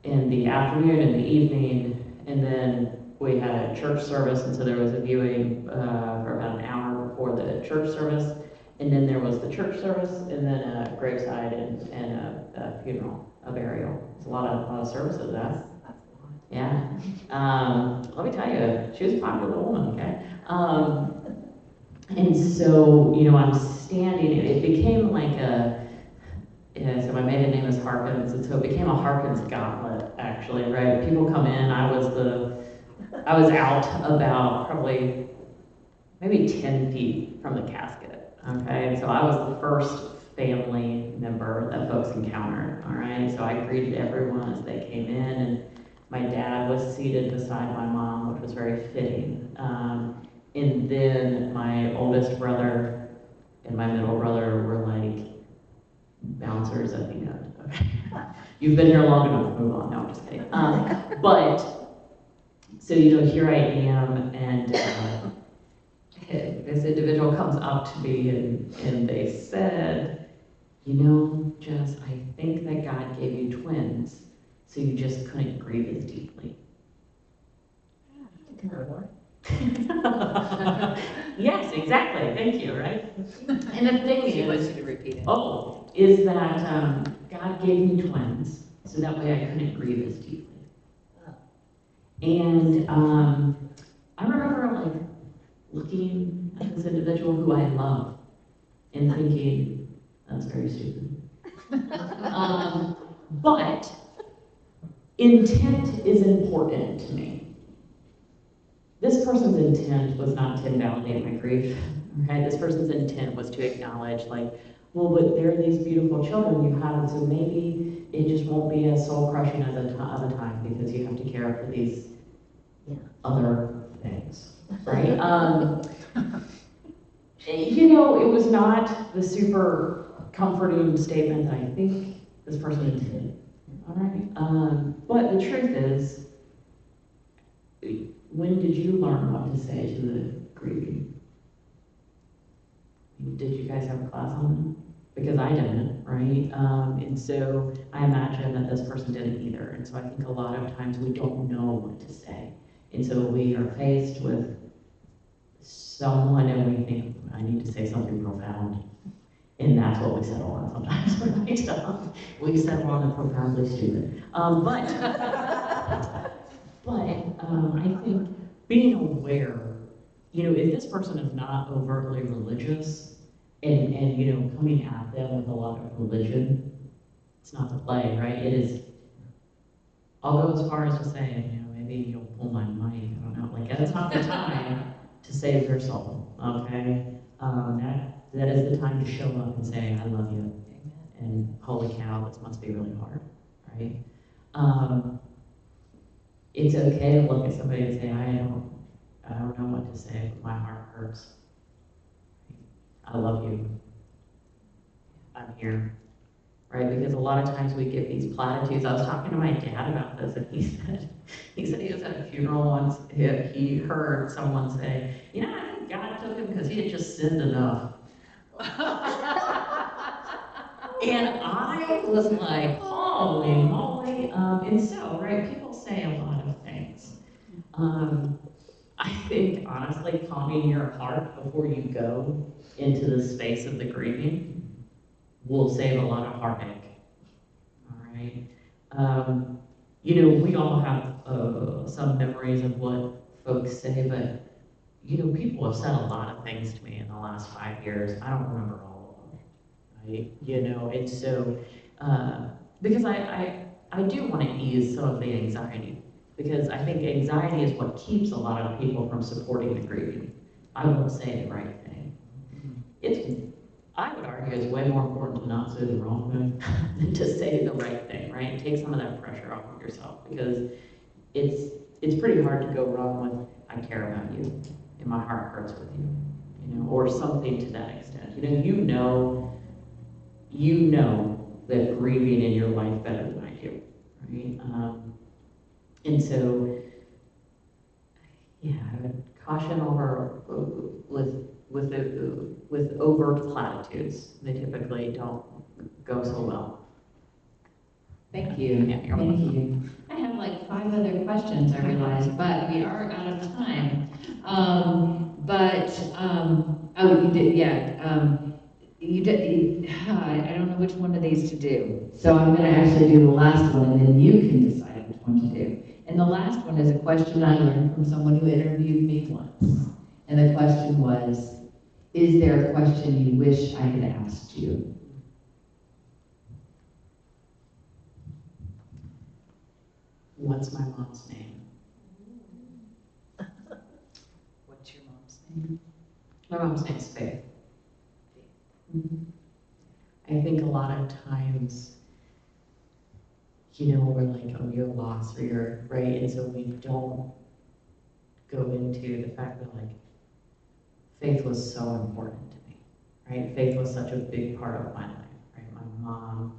in the afternoon and the evening, and then we had a church service, and so there was a viewing for about an hour before the church service, and then there was the church service, and then a graveside and a funeral, a burial. It's a lot of services. Yeah. Let me tell you, she was a popular woman. Okay. And so, you know, I'm standing. It became like so my maiden name is Harkins, and so it became a Harkins gauntlet, actually, right? People come in, I was out about probably maybe 10 feet from the casket, okay? And so I was the first family member that folks encountered, all right? So I greeted everyone as they came in, and my dad was seated beside my mom, which was very fitting. And then my oldest brother and my middle brother were like bouncers at the end. Okay. You've been here long enough, move on. No, I'm just kidding. But, so, you know, here I am, and this individual comes up to me, and they said, you know, Jess, I think that God gave you twins, so you just couldn't grieve as deeply. Yes, exactly. Thank you, right? And the thing She wants is, you to repeat it. is that God gave me twins, so that way I couldn't grieve as deeply. And I remember like looking at this individual who I love and thinking, that's very stupid. But intent is important to me. This person's intent was not to invalidate my grief, okay? This person's intent was to acknowledge, like, well, but there are these beautiful children you have, so maybe it just won't be as soul-crushing as a time because you have to care for these other things, right? You know, it was not the super comforting statement that I think this person intended, all right? But the truth is, when did you learn what to say to the grieving? Did you guys have a class on it? Because I didn't, right? And so I imagine that this person didn't either. And so I think a lot of times we don't know what to say. And so we are faced with someone and we think, I need to say something profound. And that's what we settle on sometimes, right? We settle on the profoundly stupid. I think being aware, you know, if this person is not overtly religious and you know, coming at them with a lot of religion, it's not the play, right? It is, I'll go as far as to say, you know, maybe you'll pull my mic, I don't know, like that's not the time to save your soul, okay? That is the time to show up and say, I love you. And holy cow, this must be really hard, right? It's okay to look at somebody and say, I don't know what to say, but my heart hurts. I love you. I'm here. Right? Because a lot of times we give these platitudes. I was talking to my dad about this, and he said he was at a funeral once. He heard someone say, you know, I think God took him because he had just sinned enough. And I was like, holy moly. And so, right, people say a lot of things. I think, honestly, calming your heart before you go into the space of the grieving will save a lot of heartache. All right? You know, we all have some memories of what folks say, but, you know, people have said a lot of things to me in the last 5 years. I don't remember all of them. Right? You know, and so, because I do want to ease some of the anxiety, because I think anxiety is what keeps a lot of people from supporting the grieving. I won't say the right thing. I would argue it's way more important to not say the wrong thing than to say the right thing, right? Take some of that pressure off of yourself, because it's pretty hard to go wrong with, I care about you, and my heart hurts with you, you know, or something to that extent. You know the grieving in your life better than I do, right? And so, yeah, I would caution over with overt platitudes. They typically don't go so well. Thank you. Yeah, you're Thank you. I have like 5 other questions, I realize, but we are out of time. Oh, you did, yeah. You did, I don't know which one of these to do. So I'm gonna actually do the last one, and then you can decide which one to do. And the last one is a question I learned from someone who interviewed me once. And the question was, is there a question you wish I had asked you? What's my mom's name? What's your mom's name? My mom's name's Faith. I think a lot of times, we're like, oh, you're lost, or you're right, and so we don't go into the fact that, like, faith was so important to me, right? Faith was such a big part of my life, right? My mom,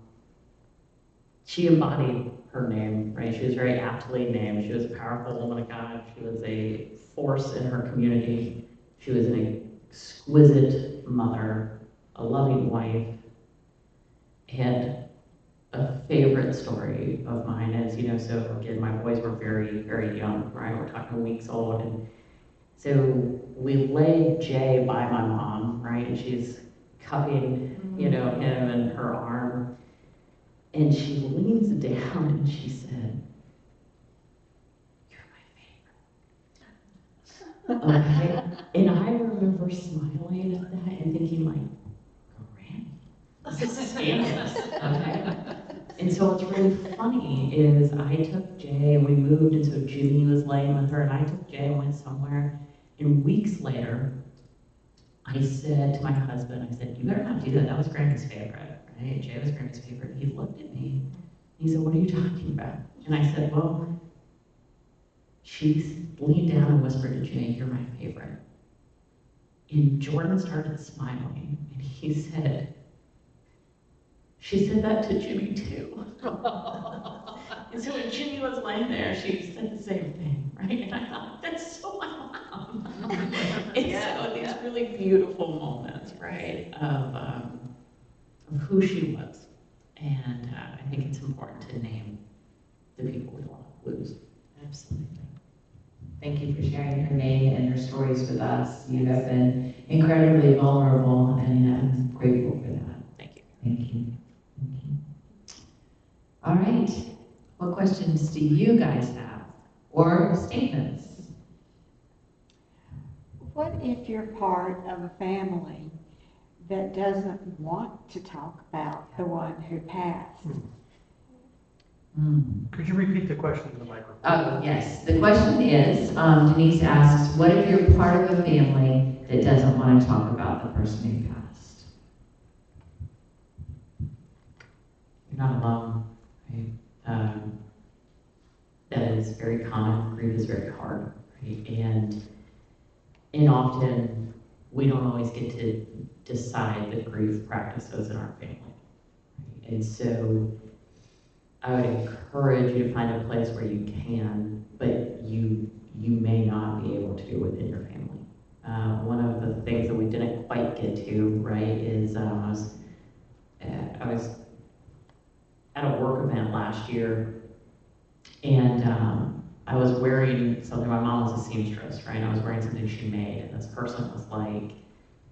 she embodied her name, right? She was very aptly named. She was a powerful woman of God. She was a force in her community. She was an exquisite mother, a loving wife, and a favorite story of mine is, so again, my boys were very, very young, right? We're talking weeks old. And so we laid Jay by my mom, right? And she's cupping, him in her arm. And she leans down and she said, "You're my favorite." Okay? And I remember smiling at that and thinking, like, Granny, this is scandalous, okay? And so what's really funny is I took Jay and we moved, and so Jimmy was laying with her, and I took Jay and went somewhere. And weeks later, I said to my husband, I said, "You better not do that. That was Granny's favorite," right? Jay was Granny's favorite. He looked at me. He said, "What are you talking about?" And I said, "Well, she leaned down and whispered to Jay, 'You're my favorite.'" And Jordan started smiling, and he said, "She said that to Jimmy too." And so when Jimmy was laying there, she said the same thing, right? And I thought, that's so my mom. And so these really beautiful moments, right, of who she was. And I think it's important to name the people we want to lose. Absolutely. Thank you for sharing her name and her stories with us. You have been incredibly vulnerable, and I'm grateful for that. Thank you. Thank you. Thank you. All right. What questions do you guys have? Or statements? What if you're part of a family that doesn't want to talk about the one who passed? Could you repeat the question in the microphone? Oh, yes. The question is, Denise asks, what if you're part of a family that doesn't want to talk about the person who passed? You're not alone, right? That is very common. Grief is very hard, right? And often we don't always get to decide the grief practices in our family, right? And so I would encourage you to find a place where you can, but you may not be able to within your family. One of the things that we didn't quite get to, right, is I was at a work event last year, and I was wearing something. My mom was a seamstress, right? I was wearing something she made, and this person was like,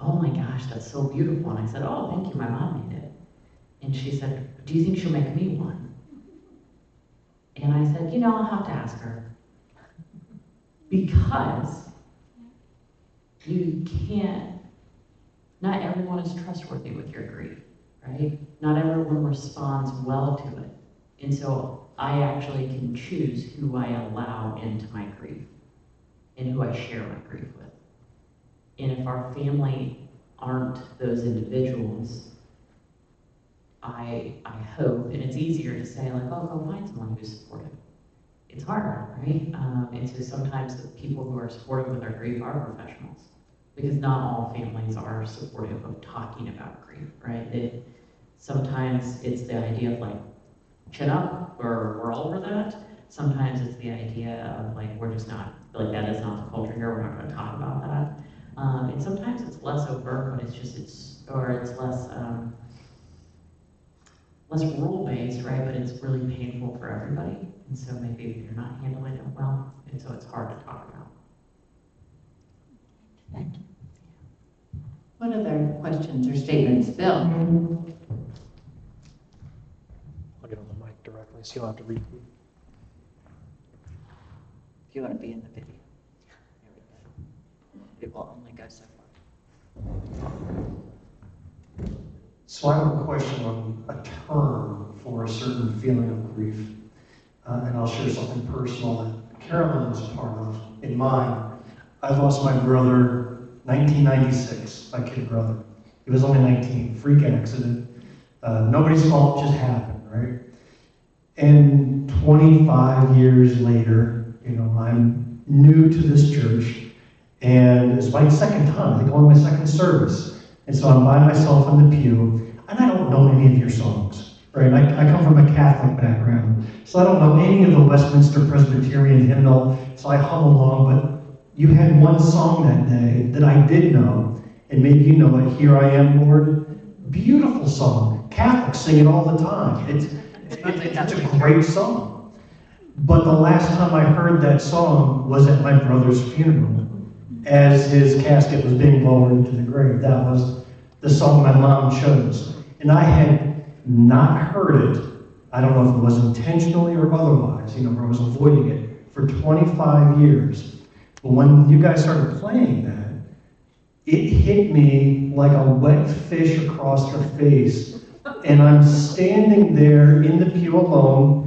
"Oh my gosh, that's so beautiful." And I said, "Oh, thank you, my mom made it." And she said, "Do you think she'll make me one?" And I said, I'll have to ask her. Because you can't, not everyone is trustworthy with your grief, right? Not everyone responds well to it. And so I actually can choose who I allow into my grief and who I share my grief with. And if our family aren't those individuals, I hope, and it's easier to say, like, oh, go find someone who's supportive. It's hard, right? And so sometimes the people who are supportive with our grief are professionals, because not all families are supportive of talking about grief, right? Sometimes it's the idea of, like, chin up, or we're all over that. Sometimes it's the idea of, like, we're just not, like, that is not the culture here, we're not going to talk about that. And sometimes it's less overt, but it's less rule-based, right? But it's really painful for everybody. And so maybe you're not handling it well, and so it's hard to talk about. Thank you. What other questions or statements? Bill? I'll get on the mic directly, so you'll have to repeat. If you want to be in the video. It will only go so far. So I have a question on a term for a certain feeling of grief. And I'll share something personal that Carolyn is part of in mine. I lost my brother 1996, my kid brother. He was only 19, freak accident. Nobody's fault, just happened, right? And 25 years later, I'm new to this church, and it's my second time, I think only my second service. And so I'm by myself in the pew, and I don't know any of your songs, right? I come from a Catholic background, so I don't know any of the Westminster Presbyterian hymnal, so I hum along, but you had one song that day that I did know, and maybe you know it, Here I Am, Lord. Beautiful song. Catholics sing it all the time. It's a great song. But the last time I heard that song was at my brother's funeral, as his casket was being lowered into the grave. That was the song my mom chose. And I had not heard it, I don't know if it was intentionally or otherwise, where I was avoiding it, for 25 years. But when you guys started playing that, it hit me like a wet fish across the face. And I'm standing there in the pew alone,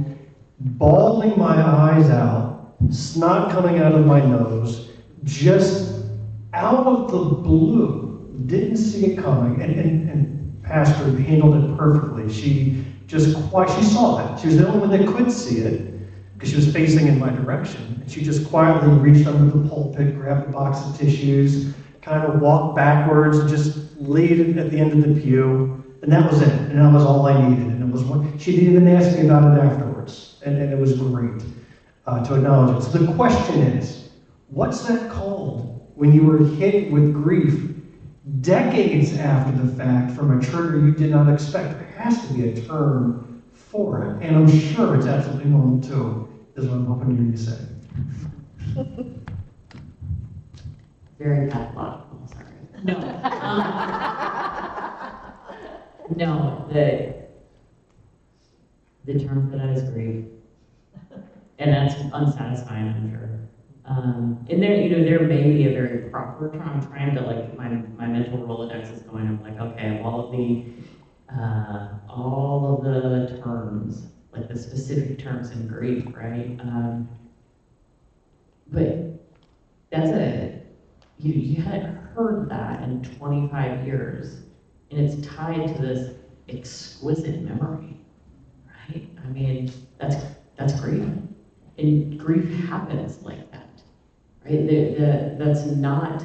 bawling my eyes out, snot coming out of my nose, just out of the blue. Didn't see it coming. And Pastor handled it perfectly. She saw it. She was the only one that could see it, because she was facing in my direction. And she just quietly reached under the pulpit, grabbed a box of tissues, kind of walked backwards, and just laid it at the end of the pew. And that was it. And that was all I needed. And it was she didn't even ask me about it afterwards. And it was great to acknowledge it. So the question is, what's that called when you were hit with grief decades after the fact from a trigger you did not expect? There has to be a term for it. And I'm sure it's absolutely normal too, is what I'm hoping to hear you say. Very pathological, sorry. No. No, the term for that is grief. And that's unsatisfying, I'm sure. And there may be a very proper term. I'm trying to, my mental Rolodex is going, I'm like, okay, of all of the terms, like the specific terms in grief, right? But you hadn't heard that in 25 years, and it's tied to this exquisite memory, right? I mean, that's grief. And grief happens like that, right? That's not,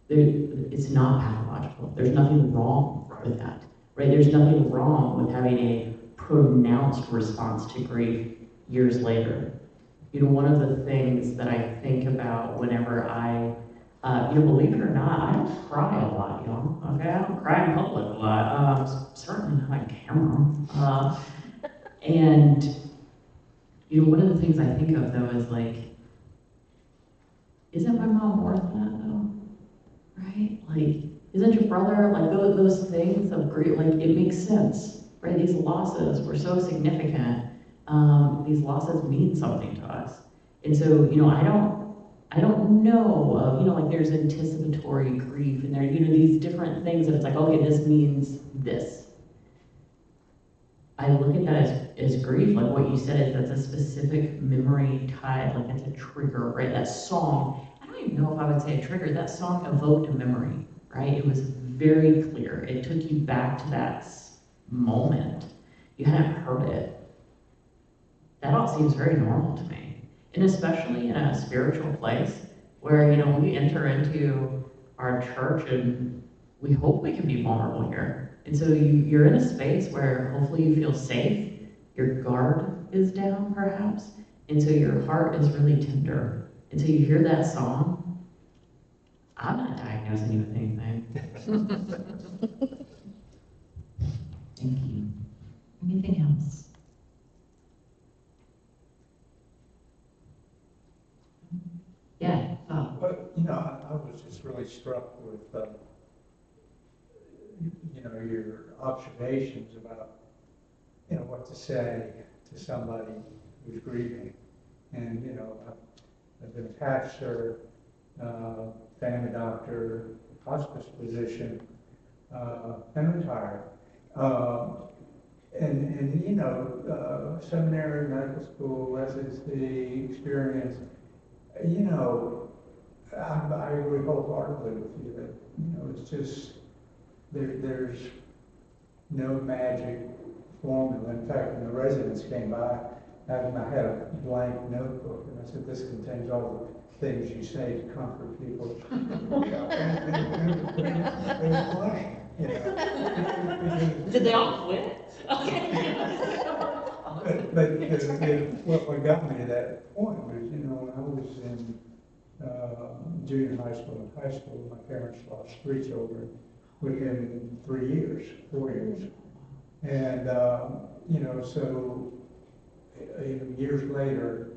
it's not pathological. There's nothing wrong with that, right? There's nothing wrong with having a pronounced response to grief years later. One of the things that I think about whenever I, believe it or not, I don't cry a lot, okay? I don't cry in public a lot, certainly not on camera. And one of the things I think of, though, is isn't my mom worth that, though? Right? Isn't your brother, those things of grief, it makes sense, right? These losses were so significant. These losses mean something to us. And so, I don't know of, there's anticipatory grief, and there, these different things that it's okay, this means this. I look at that as grief, like what you said, is that's a specific memory tied, that's a trigger, right? That song, I don't even know if I would say a trigger, that song evoked a memory, right? It was very clear. It took you back to that moment. You hadn't heard it. That all seems very normal to me. And especially in a spiritual place where, we enter into our church and we hope we can be vulnerable here. And so you're in a space where hopefully you feel safe, your guard is down perhaps, and so your heart is really tender. And so you hear that song, I'm not diagnosing you with anything. Thank you. Anything else? Yeah. But, I was just really really struck with, your observations about, what to say to somebody who's grieving. And, I've been a pastor, family doctor, hospice physician, and retired. Seminary, medical school, residency experience, I agree wholeheartedly with you that, it's just, there's no magic formula. In fact, when the residents came by, I had a blank notebook, and I said, this contains all the things you say to comfort people. Did they all quit? Okay. But what got me to that point was, when I was in junior high school and high school, my parents lost 3 children within 4 years. And, so years later,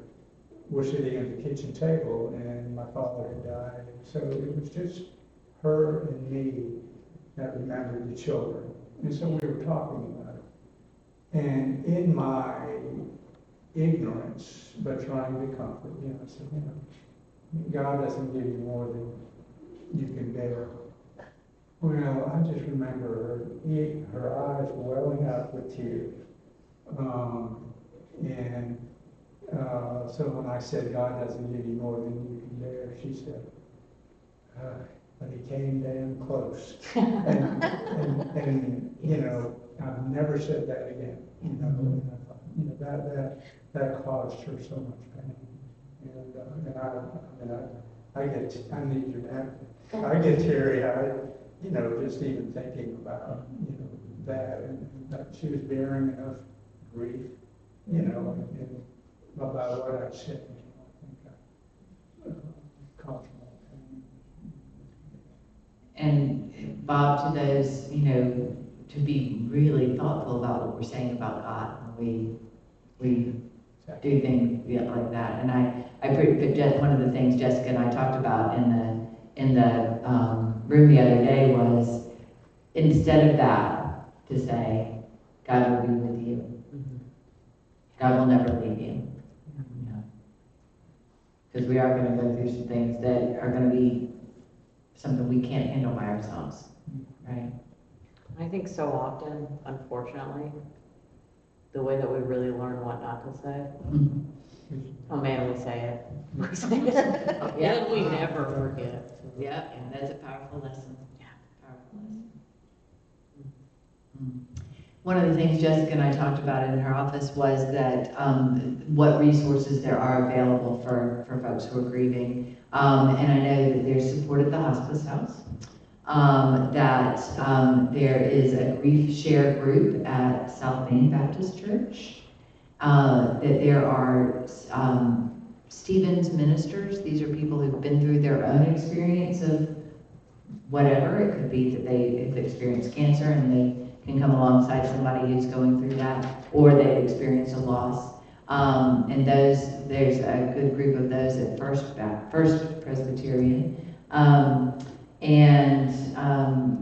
we're sitting at the kitchen table and my father had died. So it was just her and me that remembered the children. And so we were talking about it. And in my ignorance, but trying to comfort, I said, God doesn't give you more than you can bear. Well, I just remember her eyes welling up with tears. So when I said, God doesn't give you more than you can bear, she said, but he came damn close. and I've never said that again. And I thought, that caused her so much pain. I need your napkin. I get teary-eyed, just even thinking about, that, and that she was bearing enough grief, and about what I said. I think I caused more pain. And Bob, to those, to be really thoughtful about what we're saying about God when we do things like that. And but one of the things Jessica and I talked about in the room the other day was, instead of that, to say, God will be with you. God will never leave you. Because we are going to go through some things that are going to be something we can't handle by ourselves, right? I think so often, unfortunately, the way that we really learn what not to say, oh man, we say it. We say it. Yeah, we never forget. Yeah, that's a powerful lesson. Yeah, powerful lesson. One of the things Jessica and I talked about in her office was that what resources there are available for folks who are grieving. And I know that there's support at the hospice house, that there is a grief share group at South Main Baptist Church, that there are Stevens ministers. These are people who've been through their own experience of whatever. It could be that they have experienced cancer and they can come alongside somebody who's going through that, or they've experienced a loss. And there's a good group of those at First Presbyterian.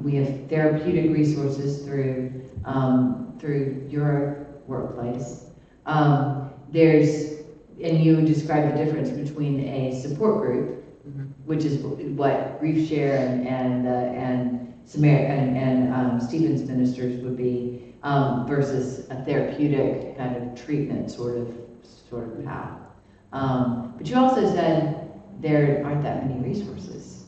We have therapeutic resources through your workplace. And you describe the difference between a support group, which is what Grief Share and Stevens ministers would be, versus a therapeutic kind of treatment sort of path. But you also said there aren't that many resources.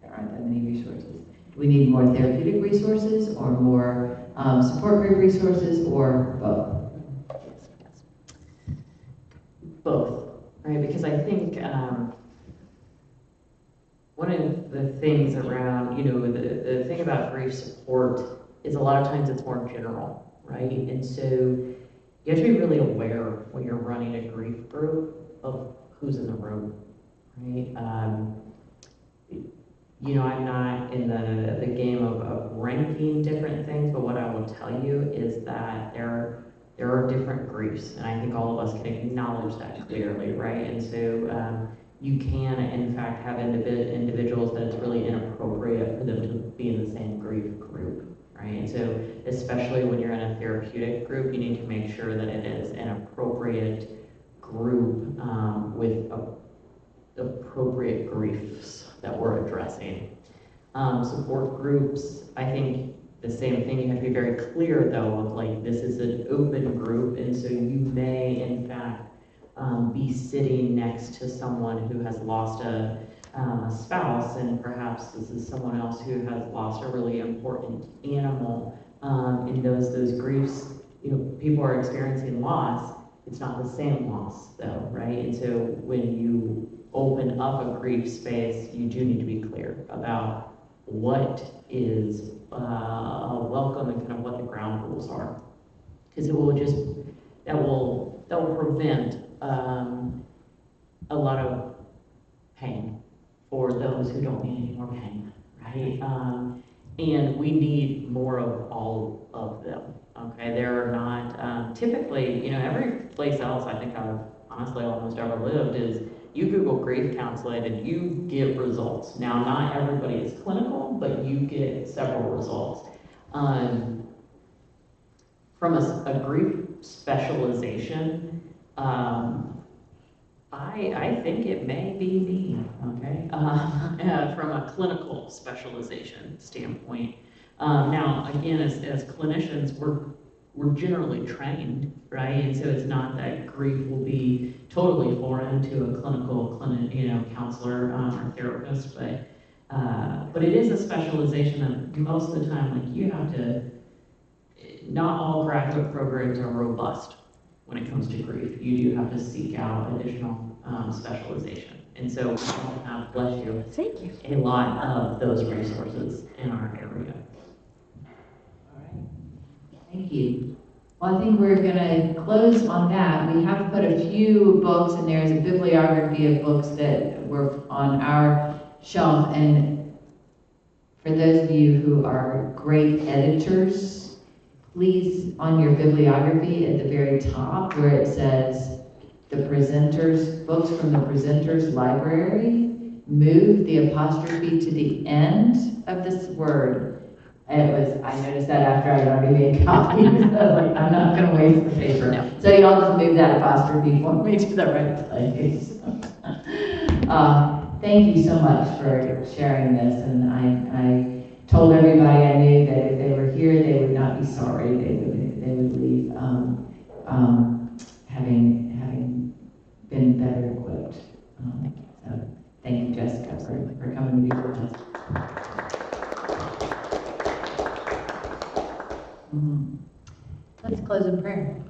There aren't that many resources. Do we need more therapeutic resources, or more support group resources, or both? Both, right? Because I think one of the things around, the thing about grief support is a lot of times it's more general, right? And so you have to be really aware when you're running a grief group of who's in the room, right? I'm not in the game of ranking different things, but what I will tell you is that there are different griefs, and I think all of us can acknowledge that clearly, right? And so you can, in fact, have individuals that it's really inappropriate for them to be in the same grief group, right? And so, especially when you're in a therapeutic group, you need to make sure that it is an appropriate group with appropriate griefs that we're addressing. Support groups, I think the same thing, you have to be very clear though of like, this is an open group, and so you may in fact be sitting next to someone who has lost a spouse, and perhaps this is someone else who has lost a really important animal. And those griefs, people are experiencing loss. It's not the same loss though, right? And so when you open up a grief space, you do need to be clear about what is welcome and kind of what the ground rules are, because it will that will prevent a lot of pain for those who don't need any more pain, right? And we need more of all of them. Okay, there are not typically, every place else I think I've honestly almost ever lived is you Google grief counseling and you get results. Now, not everybody is clinical, but you get several results. From a grief specialization, I think it may be me, okay? From a clinical specialization standpoint. Now, again, as clinicians, we're generally trained, right? And so it's not that grief will be totally foreign to a clinical counselor or therapist, but it is a specialization that most of the time, like you have to, not all graduate programs are robust when it comes to grief. You do have to seek out additional specialization. And so we don't have, bless you, Thank you. a lot of those resources in our area. All right. Thank you. Well, I think we're going to close on that. We have put a few books, and there's a bibliography of books that were on our shelf. And for those of you who are great editors, please, on your bibliography at the very top where it says the presenters, books from the presenters library, move the apostrophe to the end of this word. I noticed that after I'd already made copies. I was like, I'm not going to waste the paper. No. So y'all just move that apostrophe for me to the right place. Thank you so much for sharing this. And I told everybody I knew that if they were here, they would not be sorry. They would leave having been better equipped. So thank you, Jessica, for coming to be with us. Let's close in prayer.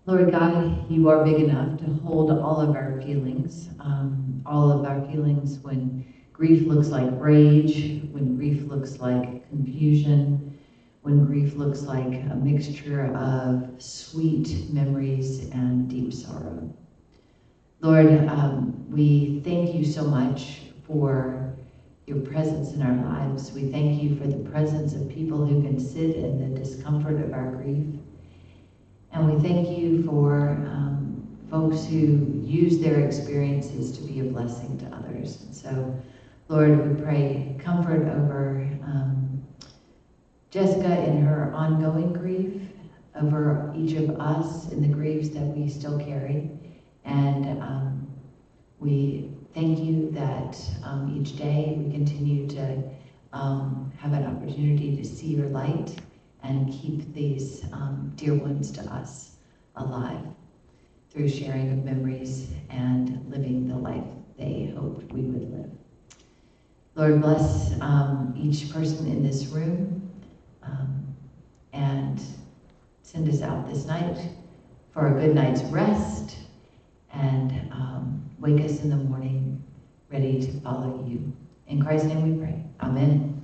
Lord God, you are big enough to hold all of our feelings when grief looks like rage, when grief looks like confusion, when grief looks like a mixture of sweet memories and deep sorrow. Lord, we thank you so much for your presence in our lives. We thank you for the presence of people who can sit in the discomfort of our grief. And we thank you for folks who use their experiences to be a blessing to others. And so, Lord, we pray comfort over Jessica in her ongoing grief, over each of us in the griefs that we still carry. And we thank you that each day we continue to have an opportunity to see your light and keep these dear ones to us alive through sharing of memories and living the life they hoped we would live. Lord, bless each person in this room and send us out this night for a good night's rest, and wake us in the morning ready to follow you. In Christ's name we pray. Amen.